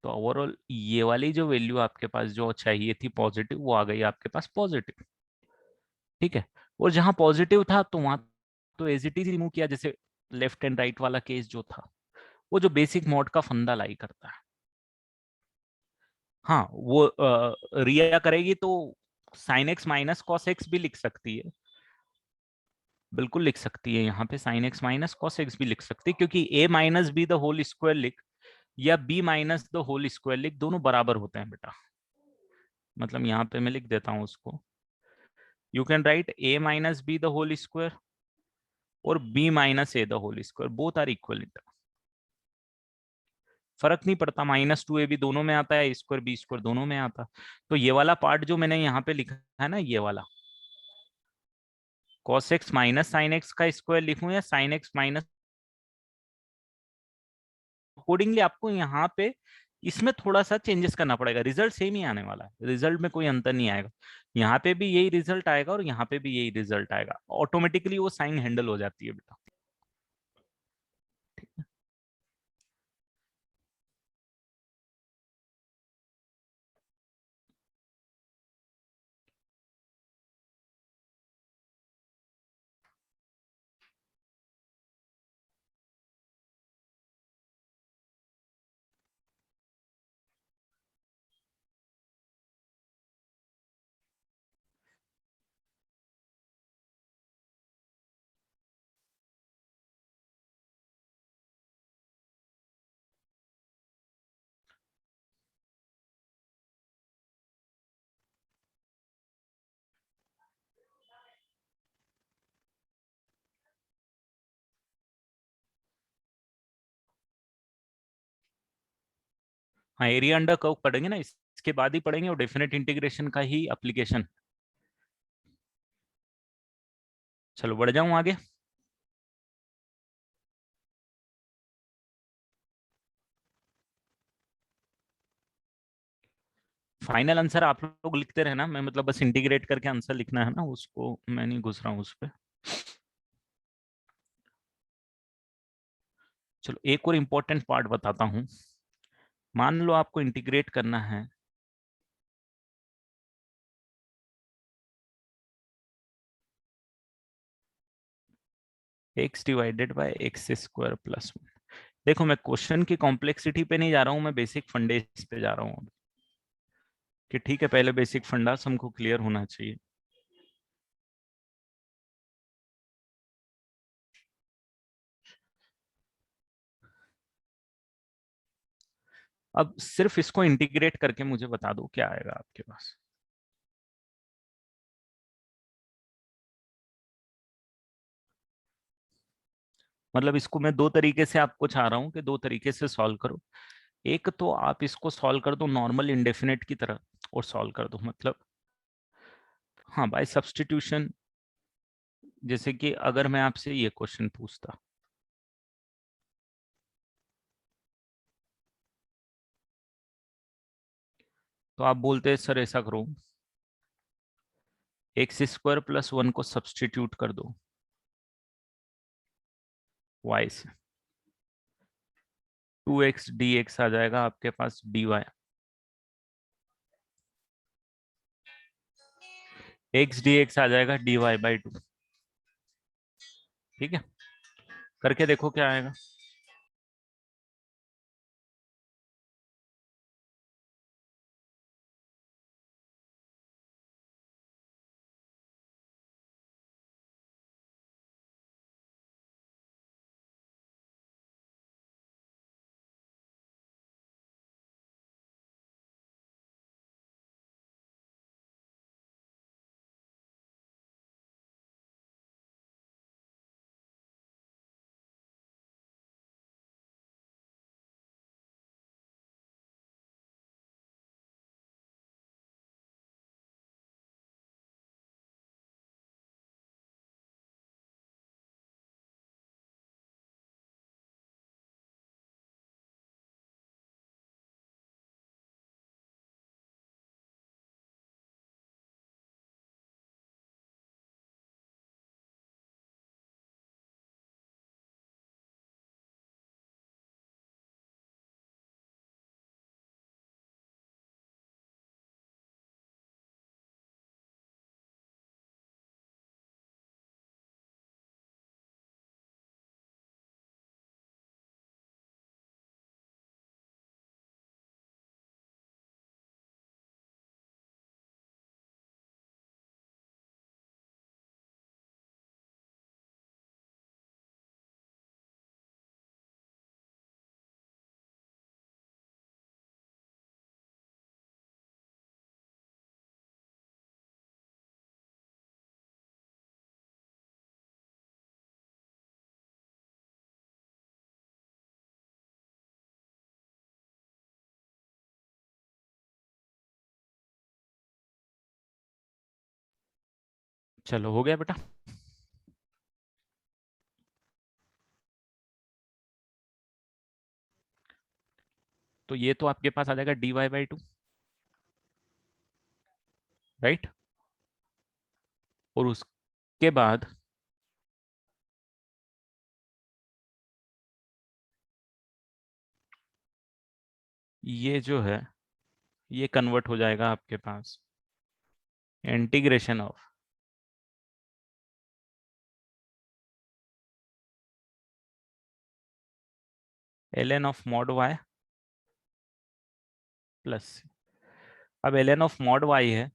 तो ओवरऑल ये वाली जो वैल्यू आपके पास जो चाहिए थी पॉजिटिव, वो आ गई आपके पास पॉजिटिव। ठीक है, और जहां पॉजिटिव था तो वहां तो एज इट इज रिमूव किया, जैसे लेफ्ट एंड राइट वाला केस जो था, वो जो बेसिक मॉड का फंडा लाई करता है। हाँ, वो रिया करेगी तो sign X minus cos X भी लिख सकती है, बिल्कुल लिख सकती है, यहाँ पे sine X minus cos X भी लिख सकती है, क्योंकि A minus B the whole square लिख या B minus the whole square लिख, दोनों बराबर होते हैं बेटा। मतलब यहाँ पे मैं लिख देता हूँ उसको, you can write A minus B the whole square और B minus A the whole square, both are equal. फर्क नहीं पड़ता, माइनस टू ए भी दोनों में आता है, स्क्वायर बी स्क्वायर दोनों में आता। तो ये वाला पार्ट जो मैंने यहाँ पे लिखा है ना, ये वाला cos x minus sine x का स्क्वायर लिखूं या साइन एक्स माइनस, अकॉर्डिंगली आपको यहाँ पे इसमें थोड़ा सा चेंजेस करना पड़ेगा, रिजल्ट सेम ही आने वाला है, रिजल्ट में कोई अंतर नहीं आएगा। यहाँ पे भी यही रिजल्ट आएगा और यहाँ पे भी यही रिजल्ट आएगा, ऑटोमेटिकली वो साइन हैंडल हो जाती है बेटा। हाँ, एरिया अंडर कर्व पढ़ेंगे ना, इसके बाद ही पढ़ेंगे, और डेफिनेट इंटीग्रेशन का ही एप्लीकेशन। चलो बढ़ जाऊं आगे। फाइनल आंसर आप लोग लिखते रहना, मैं मतलब बस इंटीग्रेट करके आंसर लिखना है ना, उसको मैं नहीं घुस रहा हूँ उस पर। चलो एक और इम्पोर्टेंट पार्ट बताता हूँ। मान लो आपको इंटीग्रेट करना है x divided by X square plus 1। देखो मैं क्वेश्चन की कॉम्प्लेक्सिटी पे नहीं जा रहा हूँ, मैं बेसिक फंडे पे जा रहा हूँ कि ठीक है, पहले बेसिक फंडास हमको क्लियर होना चाहिए। अब सिर्फ इसको इंटीग्रेट करके मुझे बता दो क्या आएगा आपके पास। मतलब इसको मैं दो तरीके से आपको चाह रहा हूँ कि दो तरीके से सॉल्व करो। एक तो आप इसको सॉल्व कर दो नॉर्मल इंडेफिनेट की तरह, और सॉल्व कर दो मतलब, हाँ बाय सब्स्टिट्यूशन। जैसे कि अगर मैं आपसे ये क्वेश्चन पूछता, तो आप बोलते हैं सर ऐसा करो, एक्स स्क्वायर प्लस 1 को सब्स्टिट्यूट कर दो y से, 2x dx आ जाएगा आपके पास dy, x dx आ जाएगा dy/2। ठीक है, करके देखो क्या आएगा। चलो हो गया बेटा। तो ये तो आपके पास आ जाएगा dy/2, राइट। और उसके बाद ये जो है ये कन्वर्ट हो जाएगा आपके पास integration of ln of mod y plus, अब ln ऑफ मॉड y है,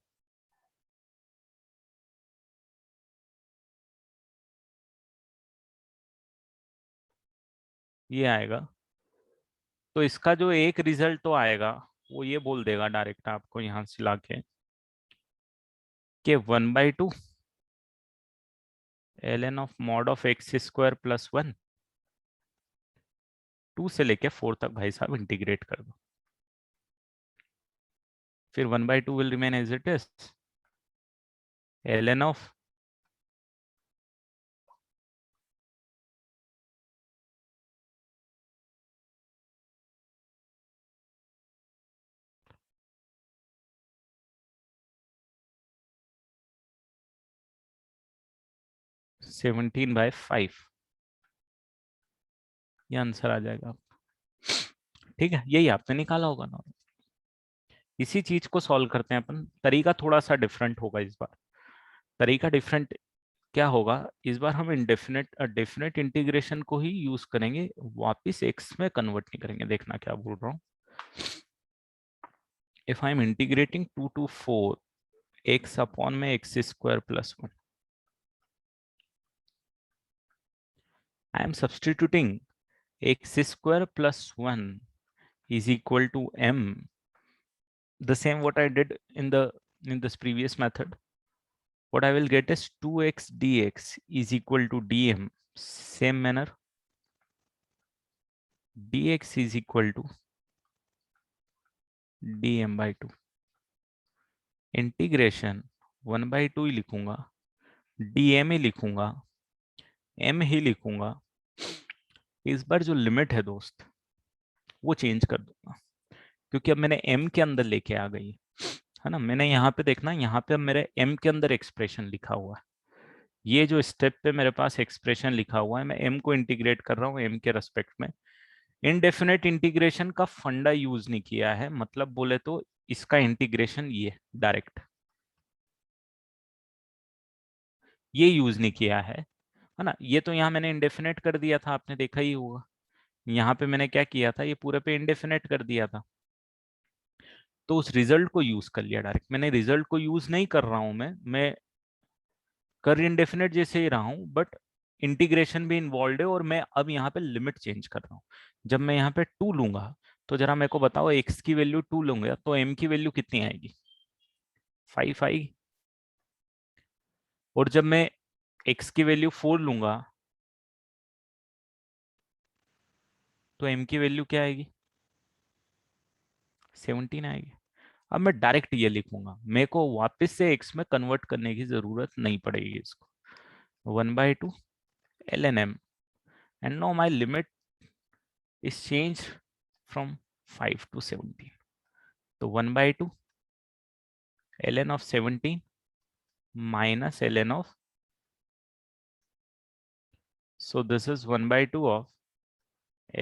ये आएगा। तो इसका जो एक रिजल्ट तो आएगा वो ये बोल देगा डायरेक्ट आपको यहाँ से लाके कि 1/2 ln of mod of x² plus 1, 2 से लेके 4 तक भाई साहब इंटीग्रेट कर दो। फिर 1/2 will remain as it is, ln of seventeen by 5, ये आंसर आ जाएगा। ठीक है, यही आपने निकाला होगा ना। इसी चीज को सॉल्व करते हैं अपन, तरीका थोड़ा सा डिफरेंट होगा इस बार। तरीका डिफरेंट क्या होगा, इस बार हम इंडेफिनेट डेफिनेट इंटीग्रेशन को ही यूज करेंगे, वापिस एक्स में कन्वर्ट नहीं करेंगे। देखना क्या बोल रहा हूँ। If I am integrating 2 to 4 x upon में x² plus 1, I am substituting x² plus 1 is equal to m, the same what I did in this previous method. What I will get is 2x dx is equal to dm. Same manner, dx is equal to dm by 2. Integration 1/2 ही लिखूंगा, dm ही लिखूंगा, m ही लिखूंगा। इस बार जो limit है दोस्त वो change कर दूंगा, क्योंकि अब मैंने m के अंदर लेके आ गई है ना। मैंने यहाँ पे देखना, यहाँ पे अब मेरे m के अंदर एक्सप्रेशन लिखा हुआ है। ये जो स्टेप पे मेरे पास एक्सप्रेशन लिखा हुआ है, मैं m को इंटीग्रेट कर रहा हूँ m के रेस्पेक्ट में। इनडेफिनेट इंटीग्रेशन का फंडा यूज नहीं किया है, मतलब बोले तो इसका इंटीग्रेशन ये डायरेक्ट ये यूज नहीं किया है ना। ये तो यहाँ मैंने इंडेफिनेट कर दिया था, आपने देखा ही होगा। यहाँ पे मैंने क्या किया था, ये पूरे पे इंडेफिनेट कर दिया था, तो उस रिजल्ट को यूज कर लिया डायरेक्ट। मैंने रिजल्ट को यूज नहीं कर रहा हूं, मैं कर इंडेफिनेट जैसे ही रहा हूं, बट इंटीग्रेशन भी इन्वॉल्व है। और मैं अब यहाँ पे लिमिट चेंज कर रहा हूँ। जब मैं यहाँ पे 2 लूंगा, तो जरा मेरे को बताओ, एक्स की वैल्यू 2 लूंगा तो एम की वैल्यू कितनी आएगी, 5 आएगी। और जब मैं एक्स की वैल्यू 4 लूंगा तो एम की वैल्यू क्या आएगी, 17 आएगी। अब मैं डायरेक्ट ये लिखूंगा, मेरे को वापस से एक्स में कन्वर्ट करने की जरूरत नहीं पड़ेगी इसको। 1/2 ln m, and now my limit is changed from 5 to 17. तो 1/2 ln of 17 minus ln of, so this is 1/2 of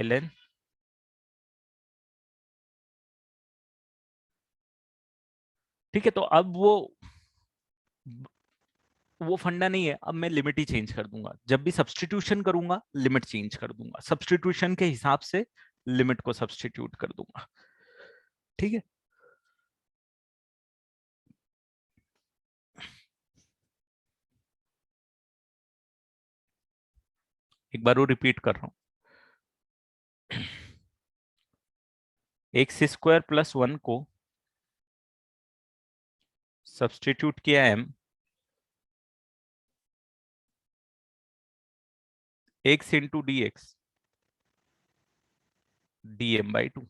ln, ठीक है। तो अब वो फंडा नहीं है, अब मैं लिमिट ही चेंज कर दूंगा। जब भी सब्सटीट्यूशन करूंगा लिमिट चेंज कर दूंगा, सब्सटीट्यूशन के हिसाब से लिमिट को सब्सटीट्यूट कर दूंगा, ठीक है। एक बार वो रिपीट कर रहा हूं, x² प्लस 1 को सब्सटीट्यूट किया m, x into D x dm/2,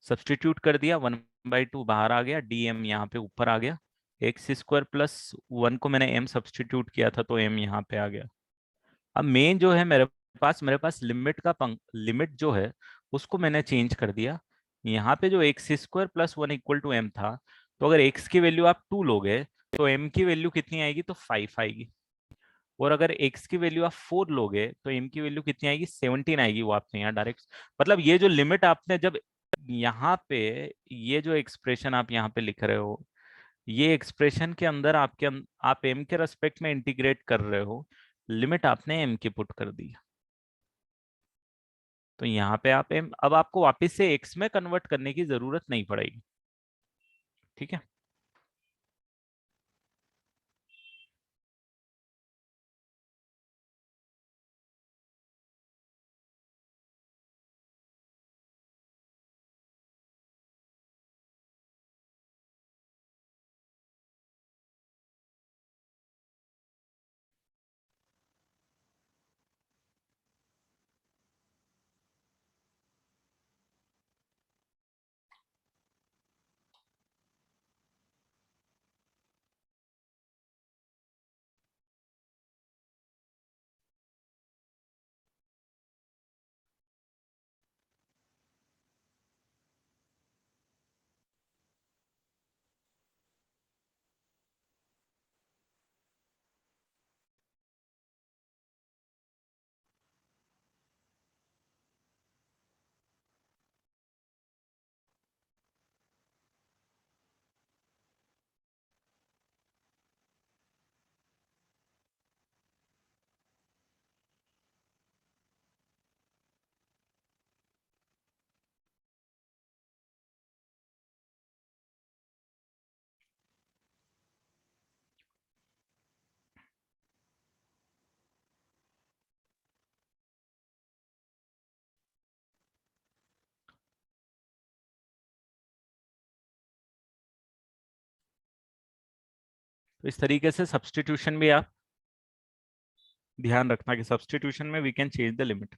substitute कर दिया, 1/2 बाहर आ गया, dm यहाँ पे ऊपर आ गया, एक्स स्क्वायर प्लस 1 को मैंने m सब्सटीट्यूट किया था तो m यहाँ पे आ गया। अब मेन जो है मेरे पास लिमिट जो है उसको मैंने चेंज कर दिया। यहाँ पे जो X square plus 1 equal to m था, तो अगर x की वैल्यू आप 2 लोगे तो m की वैल्यू कितनी आएगी, तो 5 आएगी। और अगर x की वैल्यू आप 4 लोगे तो m की वैल्यू कितनी आएगी, 17 आएगी। वो आपने यहाँ डायरेक्ट, मतलब ये जो लिमिट आपने जब यहाँ पे, ये जो एक्सप्रेशन आप यहाँ पे लिख रहे हो, ये एक्सप्रेशन के अंदर आप m के रेस्पेक्ट में इंटीग्रेट कर रहे हो, लिमिट आपने m की पुट कर दी। तो यहाँ पे आप m, अब आपको वापस से x में कन्वर्ट करने की जरूरत नहीं पड़ेगी। ठीक है। तो इस तरीके से सब्सटीट्यूशन भी आप ध्यान रखना कि सब्सटीट्यूशन में we can change the limit.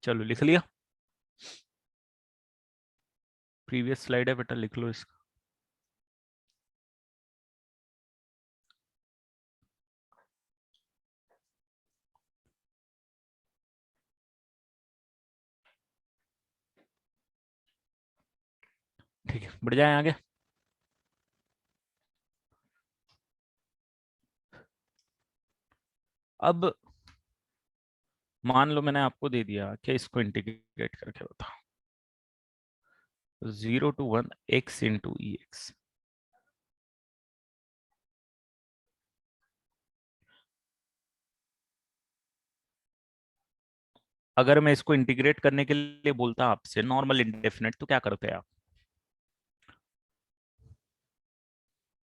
चलो लिख लिया, प्रीवियस स्लाइड है बेटा, लिख लो इसका। ठीक है, बढ़ जाए आगे। अब मान लो मैंने आपको दे दिया कि इसको इंटीग्रेट करके बताओ, 0 to 1 x into ex। अगर मैं इसको इंटीग्रेट करने के लिए बोलता आपसे नॉर्मल इंडेफिनेट, तो क्या करते हैं आप?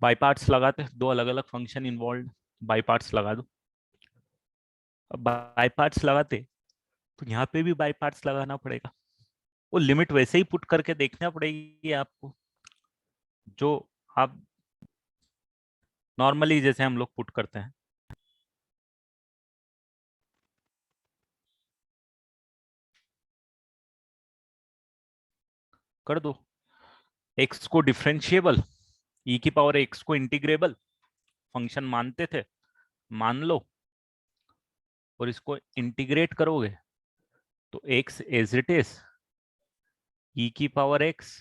बाई पार्ट्स लगाते, दो अलग अलग फंक्शन इन्वॉल्व, बाई पार्ट्स लगा दो। अब बाई पार्ट्स लगाते तो यहाँ पे भी बाई पार्ट्स लगाना पड़ेगा। वो लिमिट वैसे ही पुट करके देखना पड़ेगी आपको, जो आप नॉर्मली जैसे हम लोग पुट करते हैं। कर दो, एक्स को डिफरेंशिएबल, ई की पावर एक्स को इंटीग्रेबल फंक्शन मानते थे, मान लो। और इसको इंटीग्रेट करोगे तो x as it is e की पावर x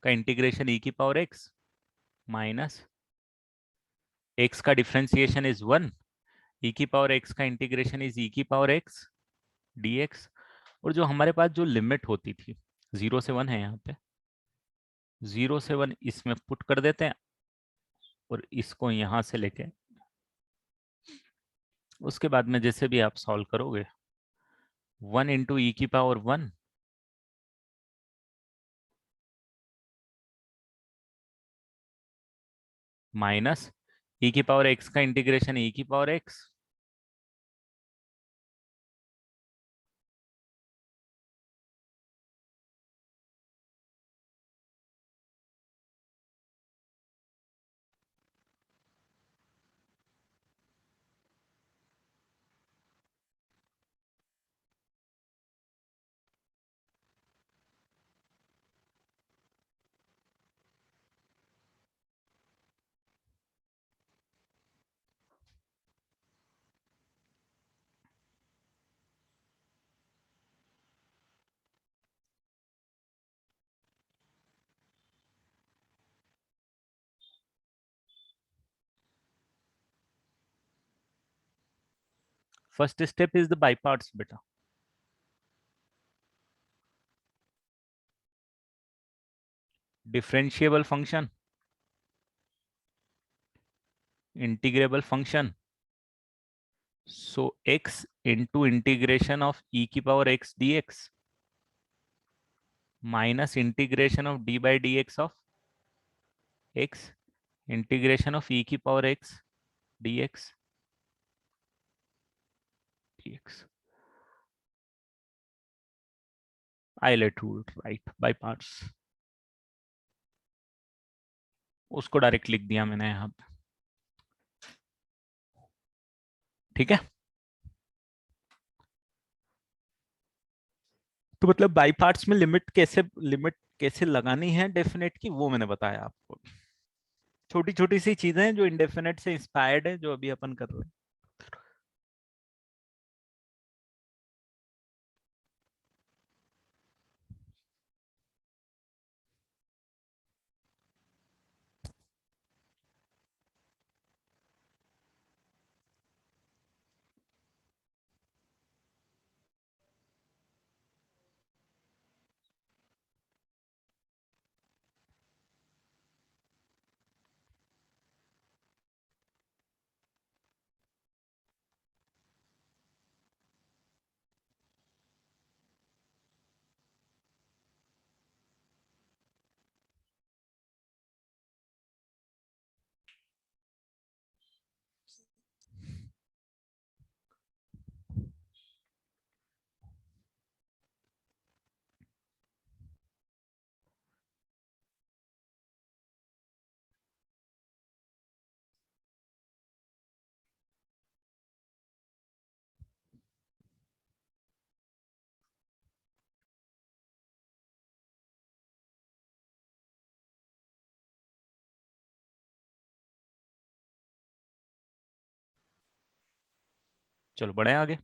का इंटीग्रेशन e की पावर x माइनस x का डिफरेंशिएशन इज 1, e की पावर x का इंटीग्रेशन इज e की पावर x dx। और जो हमारे पास जो लिमिट होती थी 0 से 1 है, यहाँ पे 0 से 1 इसमें पुट कर देते हैं और इसको यहां से लेके उसके बाद में जैसे भी आप सॉल्व करोगे 1 × e की पावर 1 माइनस e की पावर x का इंटीग्रेशन e की power x first step is the by parts बेटा। Differentiable function, integrable function, so x into integration of e की power x dx minus integration of d by dx of x integration of e की power x dx dx। Eilert rule, right, by parts। उसको direct लिख दिया मैंने यहाँ पे, ठीक है। तो मतलब बाई पार्ट्स में लिमिट कैसे लगानी है डेफिनेट की, वो मैंने बताया आपको। छोटी छोटी सी चीजें हैं जो इंडेफिनेट से इंस्पायर्ड है, जो अभी अपन कर रहे हैं। चलो बढ़े आगे।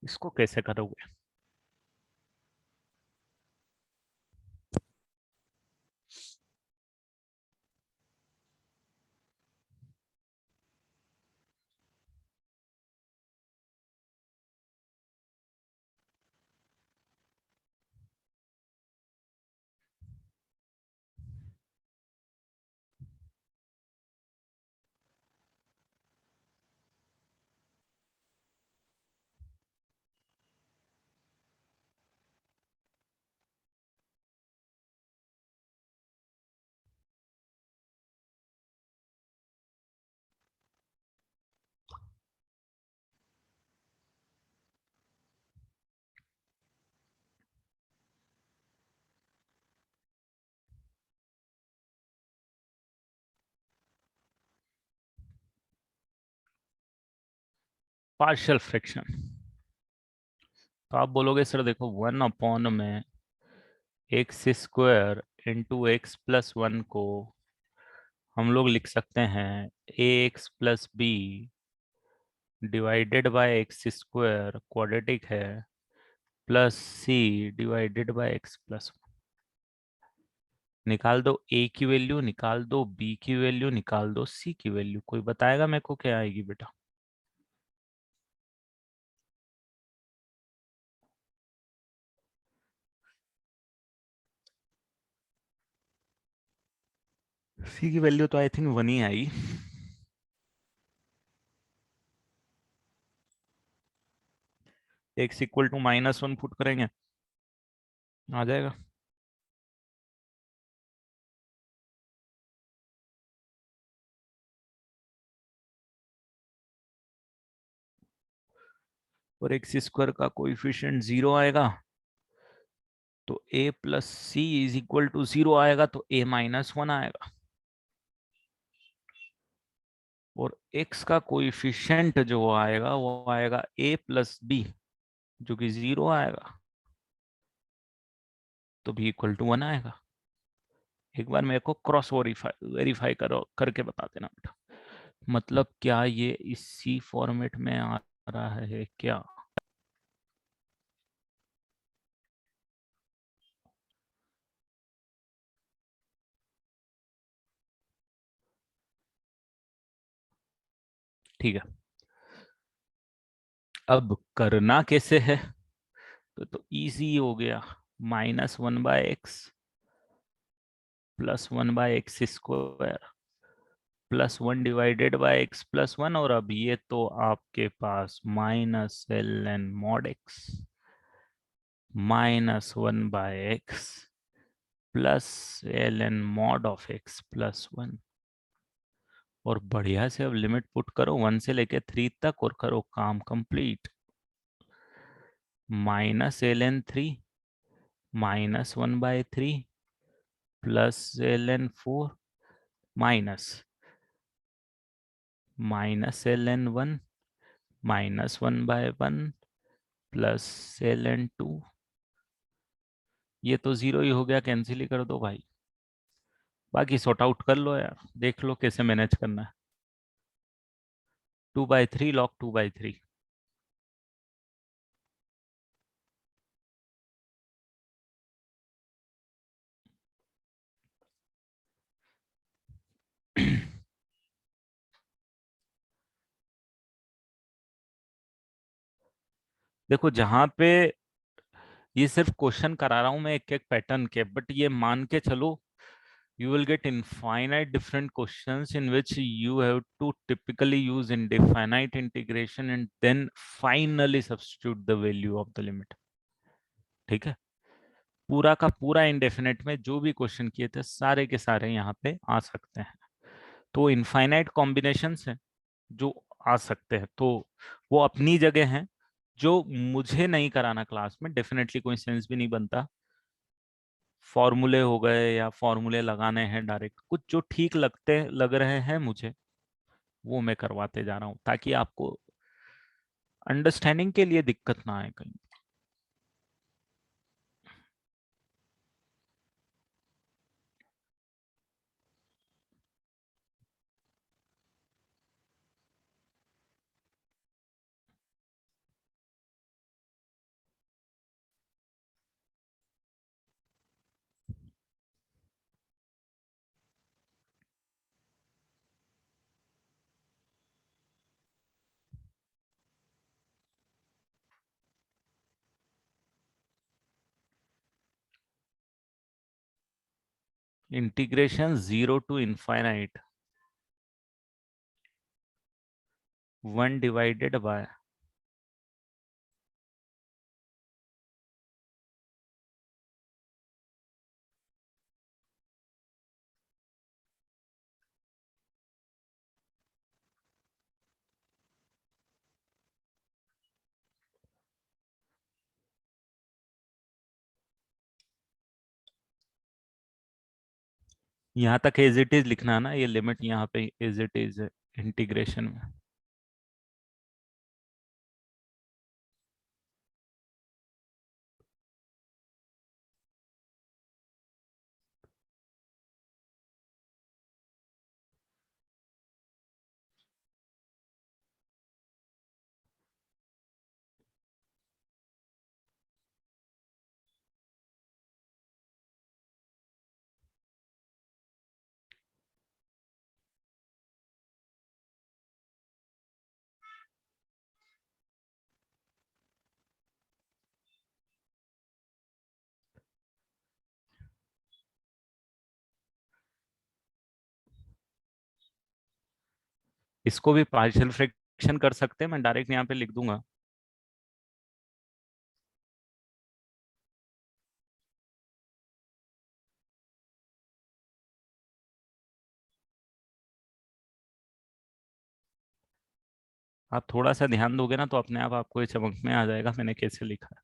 इसको कैसे करोगे? Partial fraction. तो आप बोलोगे सर देखो 1 अपॉन में X square into X plus 1 को हम लोग लिख सकते हैं A X plus B divided by X square quadratic है plus C divided by X plus. निकाल दो ए की वैल्यू, निकाल दो बी की वैल्यू, निकाल दो सी की वैल्यू। कोई बताएगा मेरे को क्या आएगी बेटा? सी की वैल्यू तो आई थिंक 1 ही आई। एक्स इक्वल टू -1 पुट करेंगे, आ जाएगा। और एक्स स्क्वायर का कोएफिशिएंट 0 आएगा, तो a plus C is equal to 0 आएगा, तो a -1 आएगा। और x का कोएफिशिएंट जो आएगा वो आएगा a प्लस बी, जो कि 0 आएगा, तो b इक्वल टू 1 आएगा। एक बार मेरे को क्रॉस वेरीफाई करो, करके बता देना बेटा। मतलब क्या ये इसी फॉर्मेट में आ रहा है क्या? ठीक है, अब करना कैसे है? तो इजी हो गया। -1/x plus 1/x² plus 1 divided by x plus 1। और अब ये तो आपके पास -ln mod x -1/x plus ln mod of x plus 1। और बढ़िया से अब लिमिट पुट करो 1 से लेके 3 तक और करो काम complete. -ln 3 -1/3 plus ln 4 minus -ln 1 -1/1 plus ln 2। ये तो 0 ही हो गया, कैंसिल ही कर दो भाई। बाकी सॉर्ट आउट कर लो यार, देख लो कैसे मैनेज करना है। 2/3 log 2/3। देखो जहां पे ये सिर्फ क्वेश्चन करा रहा हूं मैं एक एक पैटर्न के, बट ये मान के चलो you will get infinite different questions in which you have to typically use indefinite integration and then finally substitute the value of the limit। ठीक है, पूरा का पूरा इंडेफिनेट में जो भी क्वेश्चन किए थे सारे के सारे यहाँ पे आ सकते हैं। तो इनफाइनाइट कॉम्बिनेशंस हैं जो आ सकते हैं, तो वो अपनी जगह हैं। जो मुझे नहीं कराना क्लास में, डेफिनेटली कोई सेंस भी नहीं बनता। फॉर्मूले हो गए या फॉर्मूले लगाने हैं डायरेक्ट, कुछ जो ठीक लग रहे हैं मुझे, वो मैं करवाते जा रहा हूँ ताकि आपको अंडरस्टैंडिंग के लिए दिक्कत ना आए कहीं। Integration 0 to infinite 1 divided by यहाँ तक एज इट इज लिखना है ना, ये लिमिट यहाँ पे एज इट इज है इंटीग्रेशन में। इसको भी पार्शियल फ्रैक्शन कर सकते हैं, मैं डायरेक्ट यहाँ पे लिख दूंगा। आप थोड़ा सा ध्यान दोगे ना तो अपने आप आपको ये समझ में आ जाएगा मैंने कैसे लिखा है।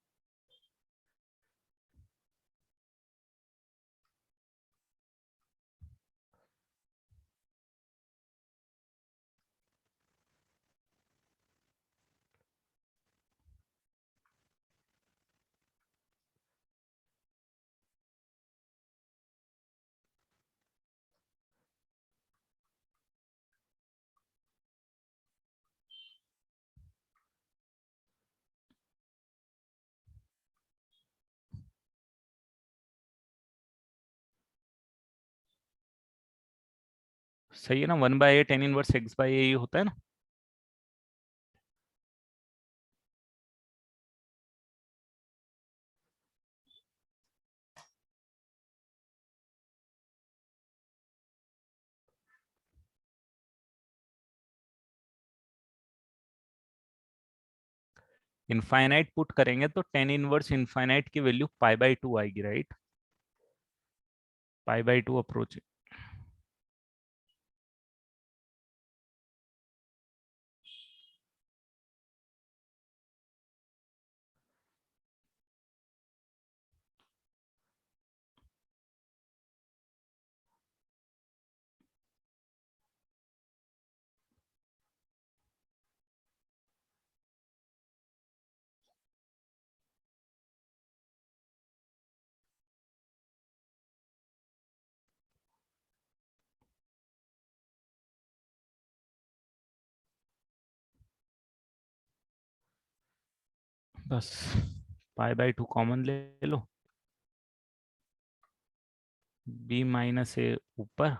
सही है ना, 1/a tan इनवर्स x/a ही होता है ना। इनफाइनाइट पुट करेंगे तो tan इनवर्स इनफाइनाइट की वैल्यू π/2 आएगी, राइट। π/2 अप्रोच। बस π/2 कॉमन ले लो, b-a ऊपर,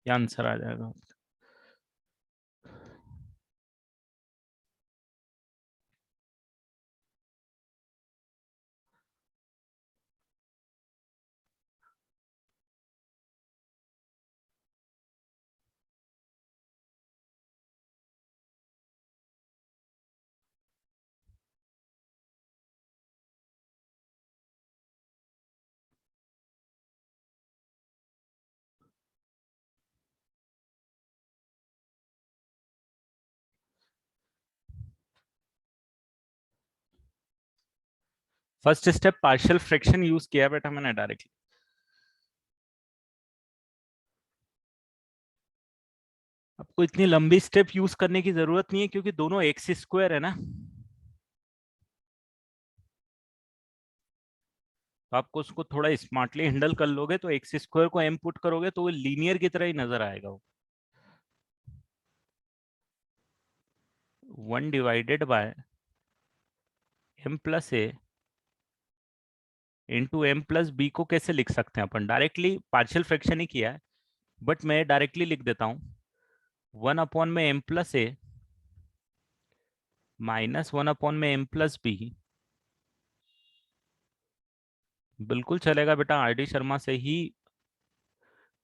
ये आंसर आ जाएगा। First step partial fraction use किया बेटा मैंने डायरेक्टली। आपको इतनी लंबी स्टेप यूज करने की जरूरत नहीं है क्योंकि दोनों एक्स स्क्वायर है ना, तो आपको उसको थोड़ा स्मार्टली हैंडल कर लोगे तो एक्स स्क्वायर को एम पुट करोगे तो वो लीनियर की तरह ही नजर आएगा वो। 1/m+a इंटू m+b को कैसे लिख सकते हैं अपन, डायरेक्टली पार्शियल फ्रैक्शन ही किया है, बट मैं डायरेक्टली लिख देता हूँ 1/m+a माइनस 1/m+b। बिल्कुल चलेगा बेटा, आरडी शर्मा से ही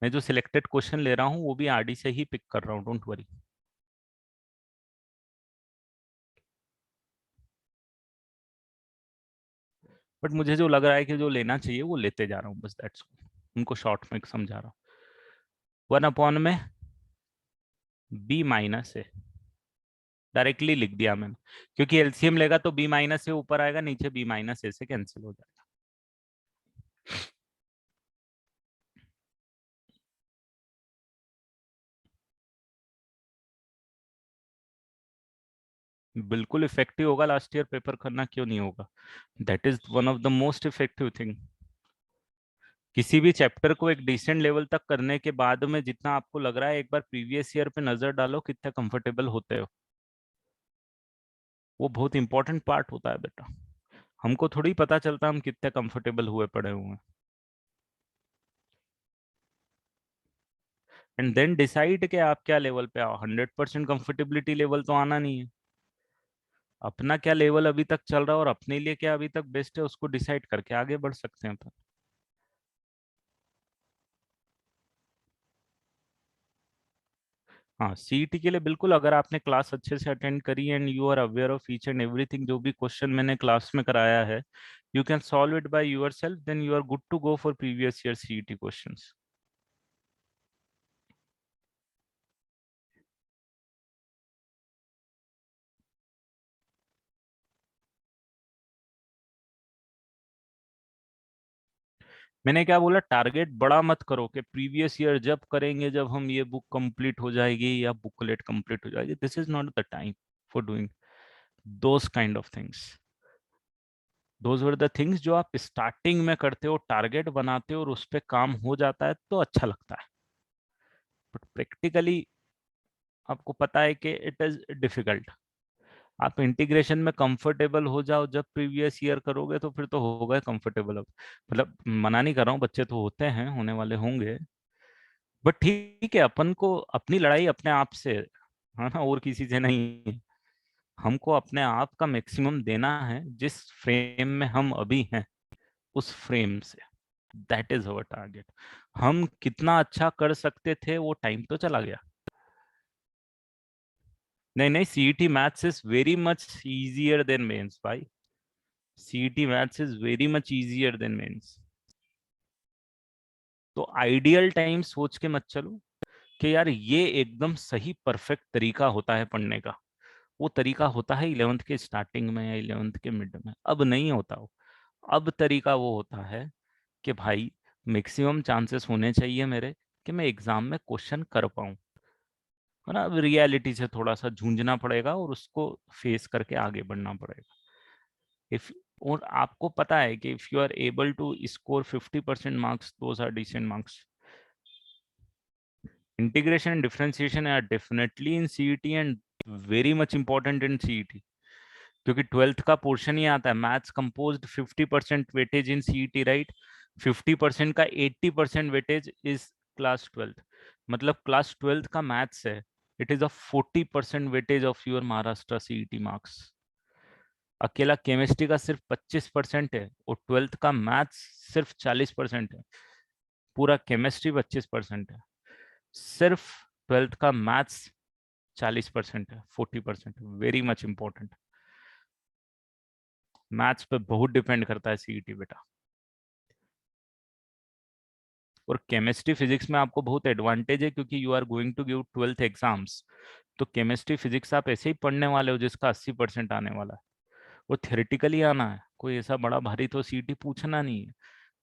मैं जो सिलेक्टेड क्वेश्चन ले रहा हूँ वो भी आरडी से ही पिक कर रहा हूँ, डोंट वरी। बट मुझे जो लग रहा है कि जो लेना चाहिए वो लेते जा रहा हूँ, बस दैट्स उनको शॉर्ट में समझा रहा हूँ। 1/b-a डायरेक्टली लिख दिया मैंने, क्योंकि एलसीएम लेगा तो b-a ऊपर आएगा, नीचे b-a से कैंसिल हो जाएगा। बिल्कुल इफेक्टिव होगा, लास्ट ईयर पेपर करना क्यों नहीं होगा, that is one of the most effective thing. किसी भी चैप्टर को एक डिसेंट लेवल तक करने के बाद में जितना आपको लग रहा है, एक बार प्रीवियस ईयर पे नजर डालो कितने कंफर्टेबल होते हो, वो बहुत इंपॉर्टेंट पार्ट होता है बेटा। हमको थोड़ी पता चलता हम कितने कंफर्टेबल हुए पड़े हुए हैं। एंड देन डिसाइड कि आप क्या लेवल पे आओ। 100% कंफर्टेबिलिटी लेवल तो आना नहीं है। अपना क्या लेवल अभी तक चल रहा है और अपने लिए क्या अभी तक बेस्ट है उसको डिसाइड करके आगे बढ़ सकते हैं अपन। हाँ, सीईटी के लिए बिल्कुल, अगर आपने क्लास अच्छे से अटेंड करी and you are aware of each and everything, जो भी क्वेश्चन मैंने क्लास में कराया है, you can solve it by yourself, then you are good to go for previous year CET questions. मैंने क्या बोला, टारगेट बड़ा मत करो कि प्रीवियस ईयर जब करेंगे, जब हम ये बुक कंप्लीट हो जाएगी या बुकलेट कंप्लीट हो जाएगी। This is not the time for doing those kind of things. Those were the things जो आप स्टार्टिंग में करते हो, टारगेट बनाते हो और उस पर काम हो जाता है तो अच्छा लगता है। बट प्रैक्टिकली आपको पता है कि इट इज डिफिकल्ट। आप इंटीग्रेशन में कंफर्टेबल हो जाओ, जब प्रीवियस ईयर करोगे तो फिर तो हो गए कंफर्टेबल। अब मतलब मना नहीं कर रहा हूँ, बच्चे तो होते हैं, होने वाले होंगे, बट ठीक है, अपन को अपनी लड़ाई अपने आप से है ना, और किसी से नहीं है। हमको अपने आप का मैक्सिमम देना है, जिस फ्रेम में हम अभी हैं उस फ्रेम से। That is our target. हम कितना अच्छा कर सकते थे वो टाइम तो चला गया। नहीं नहीं, CET maths is very much easier than mains भाई। CET maths is very much easier than mains. तो आइडियल टाइम सोच के मत चलो कि यार ये एकदम सही परफेक्ट तरीका होता है पढ़ने का। वो तरीका होता है 11th के स्टार्टिंग में या 11th के मिड में, अब नहीं होता वो। अब तरीका वो होता है कि भाई मैक्सिमम चांसेस होने चाहिए मेरे कि मैं एग्जाम में क्वेश्चन कर पाऊं, है ना। अब रियलिटी से थोड़ा सा जूझना पड़ेगा और उसको फेस करके आगे बढ़ना पड़ेगा। इफ और आपको पता है कि if you are able to score 50% marks, those are decent marks. Integration and differentiation are definitely in CET and very much important in CET, क्योंकि 12th का पोर्शन ही आता है। Maths composed 50% weightage in CET, right. 50% का 80% weightage is class 12th। मतलब class 12th का maths है, it is a 40% weightage of your Maharashtra CET marks. अकेला केमिस्ट्री का सिर्फ 25% है और 12th का मैथ्स सिर्फ 40% है। पूरा केमिस्ट्री 25% है, सिर्फ 12th का मैथ्स 40% है, 40%। Very much important. मैथ्स पे बहुत डिपेंड करता है सीईटी बेटा। और केमिस्ट्री फिजिक्स में आपको बहुत एडवांटेज है, क्योंकि you are going to give 12th exams. तो केमिस्ट्री फिजिक्स आप ऐसे ही पढ़ने वाले हो जिसका 80% आने वाला है। वो थियोरेटिकली आना है, कोई ऐसा बड़ा भारी तो सीईटी पूछना नहीं है।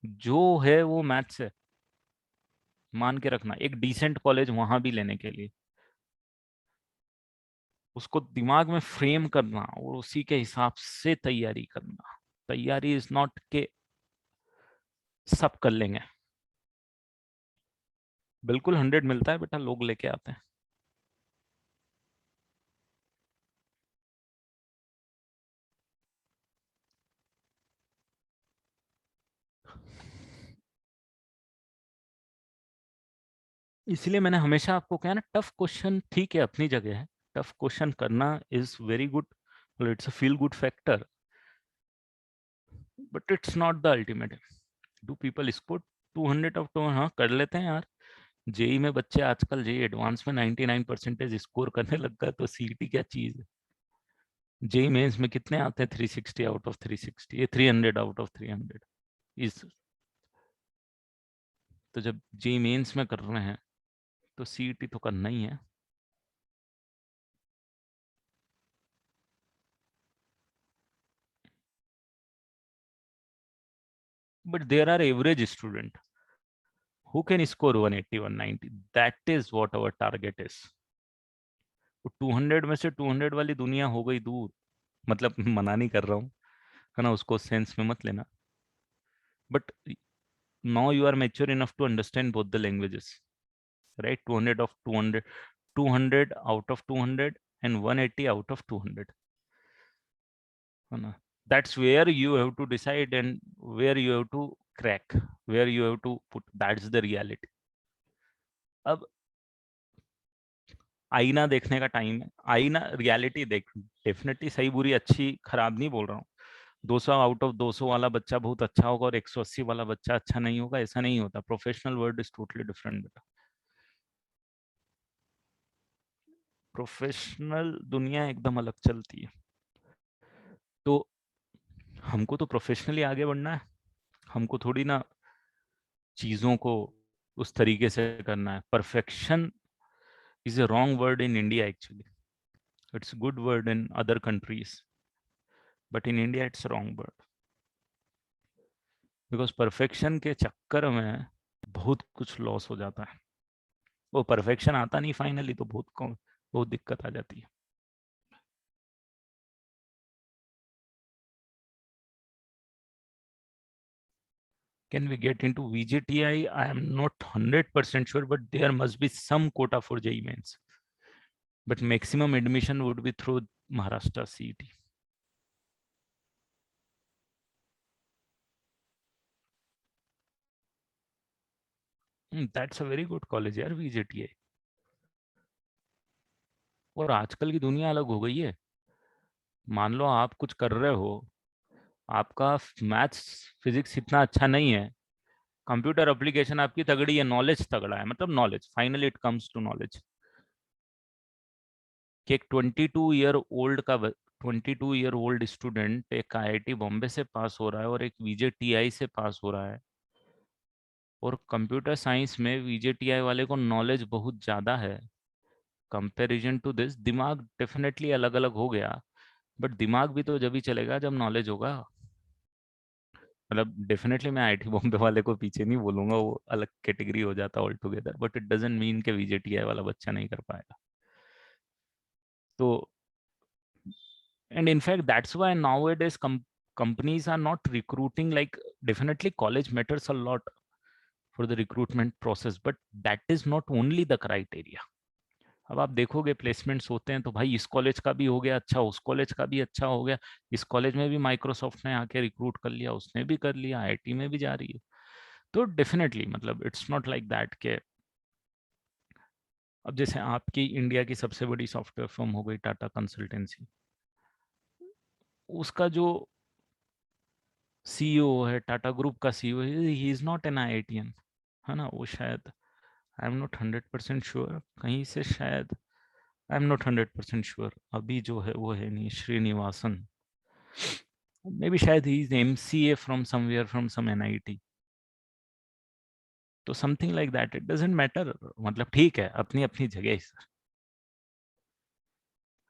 जो है वो मैथ्स है, मान के रखना। एक डिसेंट कॉलेज वहां भी लेने के लिए उसको दिमाग में फ्रेम करना और उसी के हिसाब से तैयारी करना। तैयारी इज नॉट के सब कर लेंगे। बिल्कुल 100 मिलता है बेटा, लोग लेके आते हैं। इसलिए मैंने हमेशा आपको कहा ना, टफ क्वेश्चन ठीक है, अपनी जगह है। टफ क्वेश्चन करना is very good, it's a feel good factor, but it's not the ultimate. Do people score 200 of 2? हाँ, कर लेते हैं यार। जेई में बच्चे आजकल, जेई एडवांस में 99% स्कोर करने लग गए, तो सीईटी क्या चीज है। जेई मेंस में कितने आते हैं? 360 आउट ऑफ 360, ये 300 आउट ऑफ 300 इस। तो जब जेई मेंस में कर रहे हैं तो सीईटी तो करना ही है। But there are average student who can score 180 190, that is what our target is। तो 200 में से 200 वाली दुनिया हो गई दूर। मतलब मना नहीं कर रहा हूँ, है ना, उसको सेंस में मत लेना। But now you are mature enough to understand both the languages, right? 200 of 200, 200 out of 200 and 180 out of 200, है ना। that's where you have to decide and where you have to crack, where you have to put. That's the reality. अब आईना देखने का time है, आईना reality देख, definitely सही बुरी अच्छी खराब नहीं बोल रहा हूँ, 200 आउट ऑफ 200 वाला बच्चा बहुत अच्छा होगा और 180 वाला बच्चा अच्छा नहीं होगा, ऐसा नहीं होता। Professional world is totally different बेटा। प्रोफेशनल दुनिया एकदम अलग चलती है। तो हमको तो प्रोफेशनली आगे बढ़ना है, हमको थोड़ी ना चीजों को उस तरीके से करना है। Perfection is a wrong word in India actually, it's good word in other countries, but in India it's wrong word, because perfection के चक्कर में बहुत कुछ लॉस हो जाता है। वो परफेक्शन आता नहीं फाइनली तो बहुत दिक्कत आ जाती है। Can we get into VJTI? I am not 100% sure, but there must be some quota for JEE Mains. But maximum admission would be through Maharashtra CET. That's a very good college यार VJTI। और आजकल की दुनिया अलग हो गई है। मान लो आप कुछ कर रहे हो, आपका मैथ्स फिजिक्स इतना अच्छा नहीं है, कंप्यूटर एप्लीकेशन आपकी तगड़ी है, नॉलेज तगड़ा है, मतलब knowledge, finally it comes to knowledge. कि एक 22 ईयर ओल्ड स्टूडेंट एक आईआईटी बॉम्बे से पास हो रहा है और एक वीजेटीआई से पास हो रहा है, और कंप्यूटर साइंस में वीजेटीआई वाले को नॉलेज बहुत ज़्यादा है कंपैरिजन टू दिस। दिमाग डेफिनेटली अलग अलग हो गया, बट दिमाग भी तो जब ही चलेगा जब नॉलेज होगा। मतलब डेफिनेटली मैं आईआईटी बॉम्बे वाले को पीछे नहीं बोलूंगा, वो अलग कैटेगरी हो जाता all together, but it doesn't mean कि वीजेटीआई वाला बच्चा नहीं कर पाएगा। तो and in fact that's why nowadays companies are not recruiting, like definitely college matters a lot for the recruitment process, but that is not only the criteria। अब आप देखोगे प्लेसमेंट्स होते हैं तो भाई इस कॉलेज का भी हो गया अच्छा, उस कॉलेज का भी अच्छा हो गया, इस कॉलेज में भी माइक्रोसॉफ्ट ने आके रिक्रूट कर लिया, उसने भी कर लिया, आईआईटी में भी जा रही है। तो डेफिनेटली मतलब इट्स नॉट लाइक दैट के अब जैसे आपकी इंडिया की सबसे बड़ी सॉफ्टवेयर फर्म हो गई टाटा कंसल्टेंसी, उसका जो सीईओ है, टाटा ग्रुप का सीईओ है, he is not an IITian, है ना। वो शायद, आई एम नॉट 100% श्योर, कहीं से शायद, आई एम नॉट 100% श्योर, अभी जो है वो है नहीं, श्रीनिवासन, मे बी शायद ही is MCA from somewhere from some NIT, तो something like that. It doesn't matter, मतलब ठीक है, अपनी अपनी जगह सर,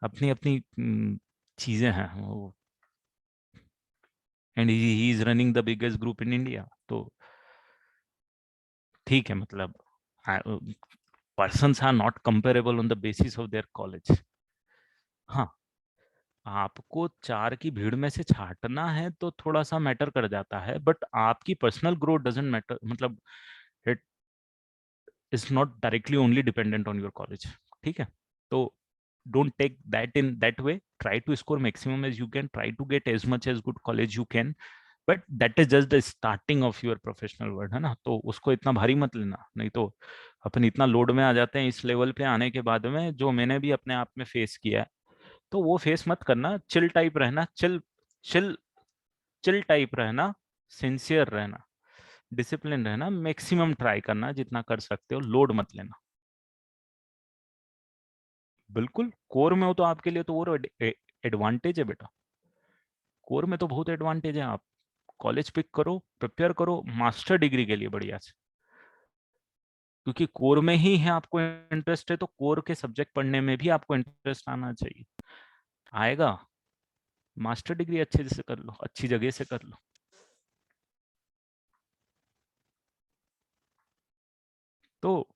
अपनी अपनी चीजें हैं वो, and he is running the biggest group in India, तो ठीक है। मतलब persons are not comparable on the basis of their college। हाँ, आपको चार की भीड़ में से छांटना है तो थोड़ा सा मैटर कर जाता है, बट आपकी पर्सनल ग्रोथ डजंट मैटर, मतलब it is not directly only dependent on your college. ठीक है, तो don't take that in that way, try to score maximum as you can, try to get as much as good college you can, but that is just the starting of your professional world, है ना। तो उसको इतना भारी मत लेना, नहीं तो अपन इतना लोड में आ जाते हैं इस लेवल पे आने के बाद में, जो मैंने भी अपने आप में फेस किया है, तो वो फेस मत करना। चिल टाइप रहना, चिल चिल चिल टाइप रहना, सिंसियर रहना, डिसिप्लिन रहना, मैक्सिमम ट्राई करना जितना कर सकते हो, लोड मत लेना। बिल्कुल कोर में हो तो आपके लिए तो वो एडवांटेज है बेटा, कोर में तो बहुत एडवांटेज है। आप कॉलेज पिक करो, प्रिपेयर करो मास्टर डिग्री के लिए बढ़िया से, क्योंकि कोर में ही है आपको इंटरेस्ट है, तो कोर के सब्जेक्ट पढ़ने में भी आपको इंटरेस्ट आना चाहिए, आएगा। मास्टर डिग्री अच्छे से कर लो, अच्छी जगह से कर लो। तो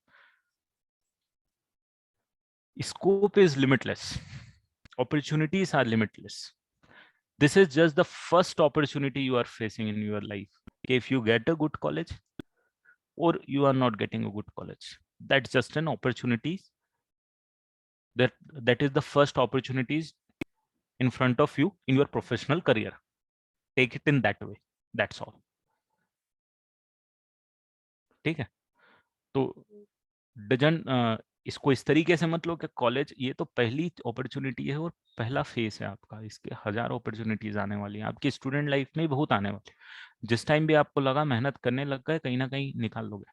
scope is limitless, opportunities are limitless, this is just the first opportunity you are facing in your life। if you get a good college or you are not getting a good college, that's just an opportunity, that is the first opportunities in front of you in your professional career। Take it in that way, that's all. ठीक है, तो dozen इसको इस तरीके से मत लो कि college ये तो पहली अपॉर्चुनिटी है और पहला फेस है आपका, इसके हजारों अपॉर्चुनिटीज आने वाली हैं आपकी स्टूडेंट लाइफ में, बहुत आने वाली। जिस टाइम भी आपको लगा मेहनत करने लग गए, कहीं ना कहीं निकाल लोगे।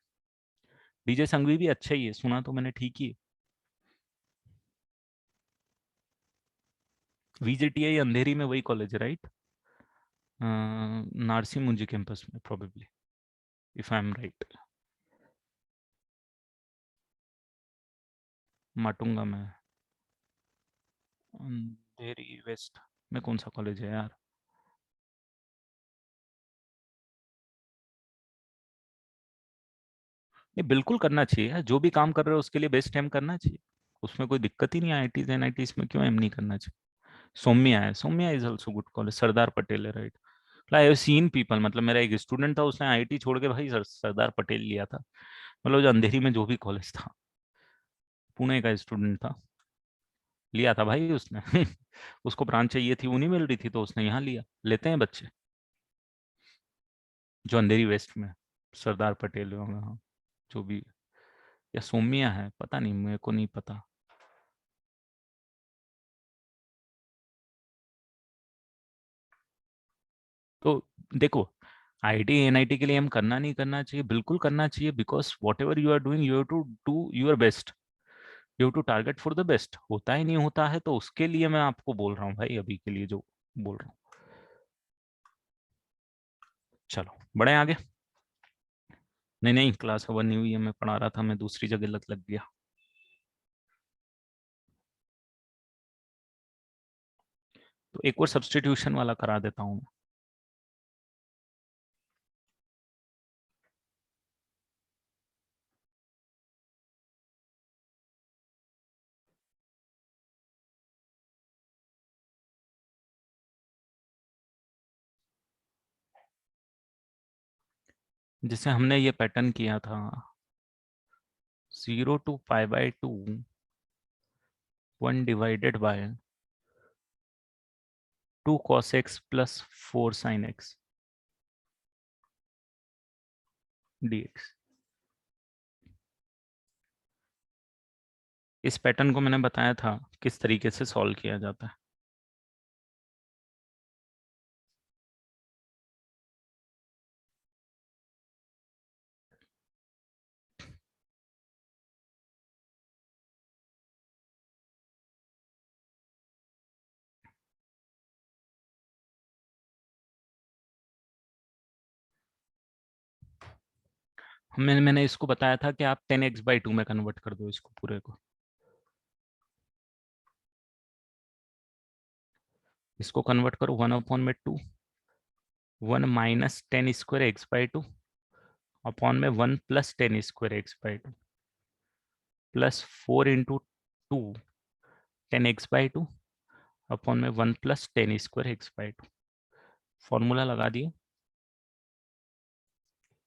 डीजे संघवी भी अच्छा ही है, सुना तो मैंने ठीक ही है। वीजेटीआई अंधेरी में वही कॉलेज है राइट? नारसी मुंजी कैंपस में probably, if I am right. Matunga में, अंधेरी वेस्ट में कौन सा कॉलेज है यार? ये बिल्कुल करना चाहिए यार, जो भी काम कर रहे हो उसके लिए बेस्ट टाइम करना चाहिए, उसमें कोई दिक्कत ही नहीं है। आईटीज एनआईटीज में क्यों एम नहीं करना चाहिए? सौम्या है, Somaiya is also good college, Sardar Patel है right. I have seen people, मतलब मेरा एक स्टूडेंट था, उसने आईटी छोड़ के भाई सरदार पटेल लिया था। मतलब जो अंधेरी में जो भी कॉलेज था, पुणे का स्टूडेंट था, लिया था भाई उसने। उसको ब्रांच चाहिए थी, वो नहीं मिल रही थी, तो उसने यहाँ लिया। लेते हैं बच्चे जो अंधेरी वेस्ट में, सरदार पटेल होगा, हाँ, जो भी, या सोमिया है, पता नहीं, मेरे को नहीं पता। तो देखो, आईटी एनआईटी के लिए हम करना नहीं करना चाहिए, बिल्कुल करना चाहिए, because whatever you are doing you have to do your best, you have to target for the best. होता ही नहीं होता है, तो उसके लिए मैं आपको बोल रहा हूँ भाई, अभी के लिए जो बोल रहा हूँ। चलो बढ़े आगे। नहीं नहीं, क्लास ओवर नहीं हुई है, मैं पढ़ा रहा था, मैं दूसरी जगह लग गया। तो एक और सब्सटीट्यूशन वाला करा देता हूँ मैं। जिसे हमने ये पैटर्न किया था, 0 to π/2, 1 / 2 cos x plus 4 sin x dx। इस पैटर्न को मैंने बताया था किस तरीके से सॉल्व किया जाता है। मैंने इसको बताया था कि आप 10x/2 में कन्वर्ट कर दो इसको पूरे को। इसको कन्वर्ट करो 1/2, 1 - 10² x/2 अपॉन में 1 + 10² x/2 प्लस 4 × 2 10x/2 अपॉन में 1 + 10² x/2। फॉर्मूला लगा दिया,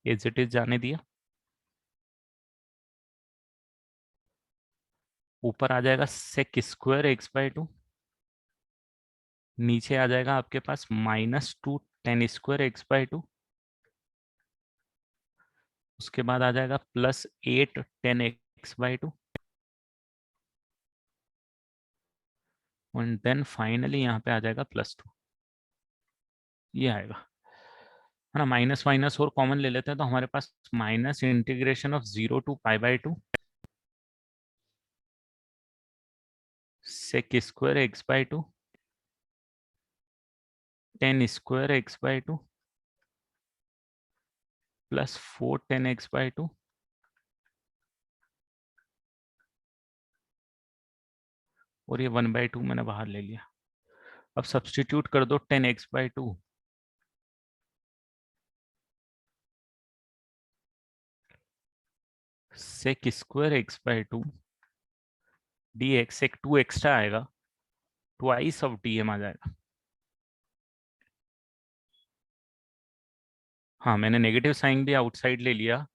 एज इट इज जाने दिया। ऊपर आ जाएगा sec² x/2, नीचे आ जाएगा आपके पास -2 10² x/2, उसके बाद आ जाएगा +8 10x/2, एंड देन फाइनली यहाँ पे आ जाएगा +2। ये आएगा, है ना। माइनस माइनस और कॉमन ले लेते हैं, तो हमारे पास -0 to π/2 sec² x/2 10² x/2 plus 4 10x/2, और ये 1/2 मैंने बाहर ले लिया। अब सब्सटीट्यूट कर दो 10x/2 sec² x/2 dx, एक 2 एक्स्ट्रा आएगा, ट्वाइस ऑफ dm आ जाएगा। हाँ, मैंने नेगेटिव साइन भी आउटसाइड ले लिया,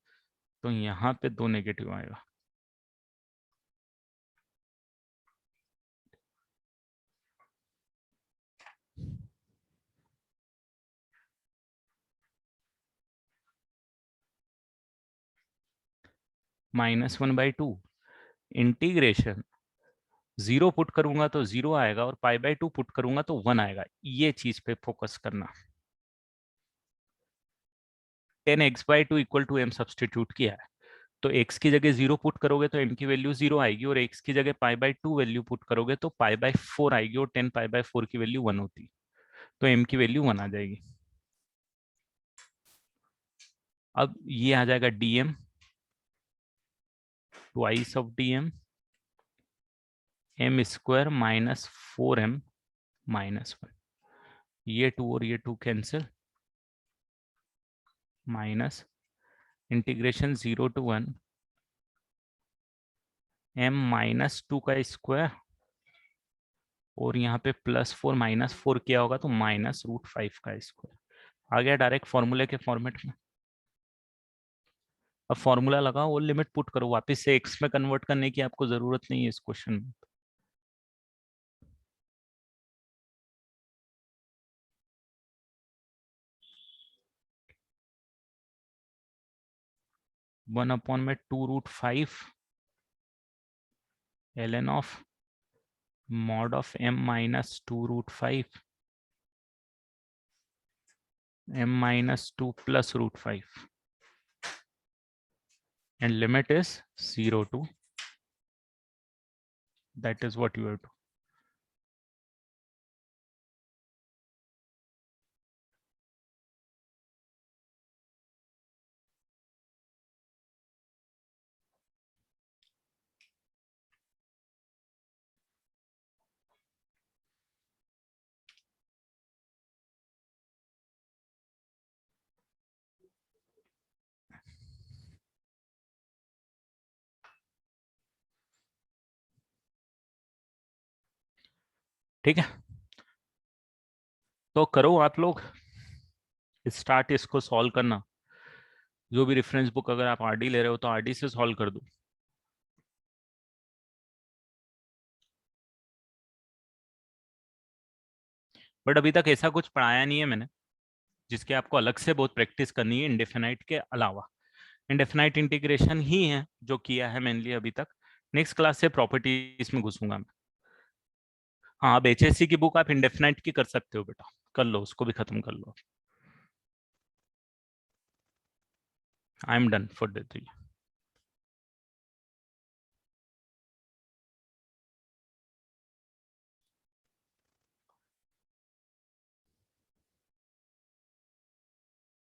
तो यहाँ पे 2 नेगेटिव आएगा। -1/2 इंटीग्रेशन 0 पुट करूंगा तो 0 आएगा और π/2 पुट करूंगा तो 1 आएगा। ये चीज पे फोकस करना। 10x/2 equal to m substitute किया है, तो x की जगह 0 पुट करोगे तो m की वैल्यू 0 आएगी, और x की जगह π/2 वैल्यू पुट करोगे तो π/4 आएगी, और 10 π/4 की वैल्यू 1 होती, तो m की वैल्यू 1 आ जाएगी। अब ये आ जाएगा dm, twice of dm, m square minus 4m minus 1, ये 2 और ये 2 cancel, minus integration 0 to 1 m -2 का स्क्वायर, और यहाँ पे +4 -4 किया होगा तो -√5 का स्क्वायर आ गया डायरेक्ट फॉर्मूले के फॉर्मेट में। अब फॉर्मूला लगाओ और लिमिट पुट करो, वापस से x में कन्वर्ट करने की आपको जरूरत नहीं है इस क्वेश्चन में। वन अपॉन में 2√5 ln of mod of m - 2√5 m - 2 plus √5, and limit is 0 to, that is what you have to. ठीक है, तो करो आप लोग स्टार्ट इसको सॉल्व करना। जो भी रेफरेंस बुक अगर आप आरडी ले रहे हो तो आरडी से सॉल्व कर दो। बट अभी तक ऐसा कुछ पढ़ाया नहीं है मैंने जिसके आपको अलग से बहुत प्रैक्टिस करनी है इंडेफिनाइट के अलावा। इंडेफिनाइट इंटीग्रेशन ही है जो किया है मेनली अभी तक। नेक्स्ट क्लास से प्रॉपर्टीज में घुसूंगा मैं। हाँ, अब एचएससी की बुक आप इंडेफिनाइट की कर सकते हो बेटा, कर लो, उसको भी खत्म कर लो। I am done for the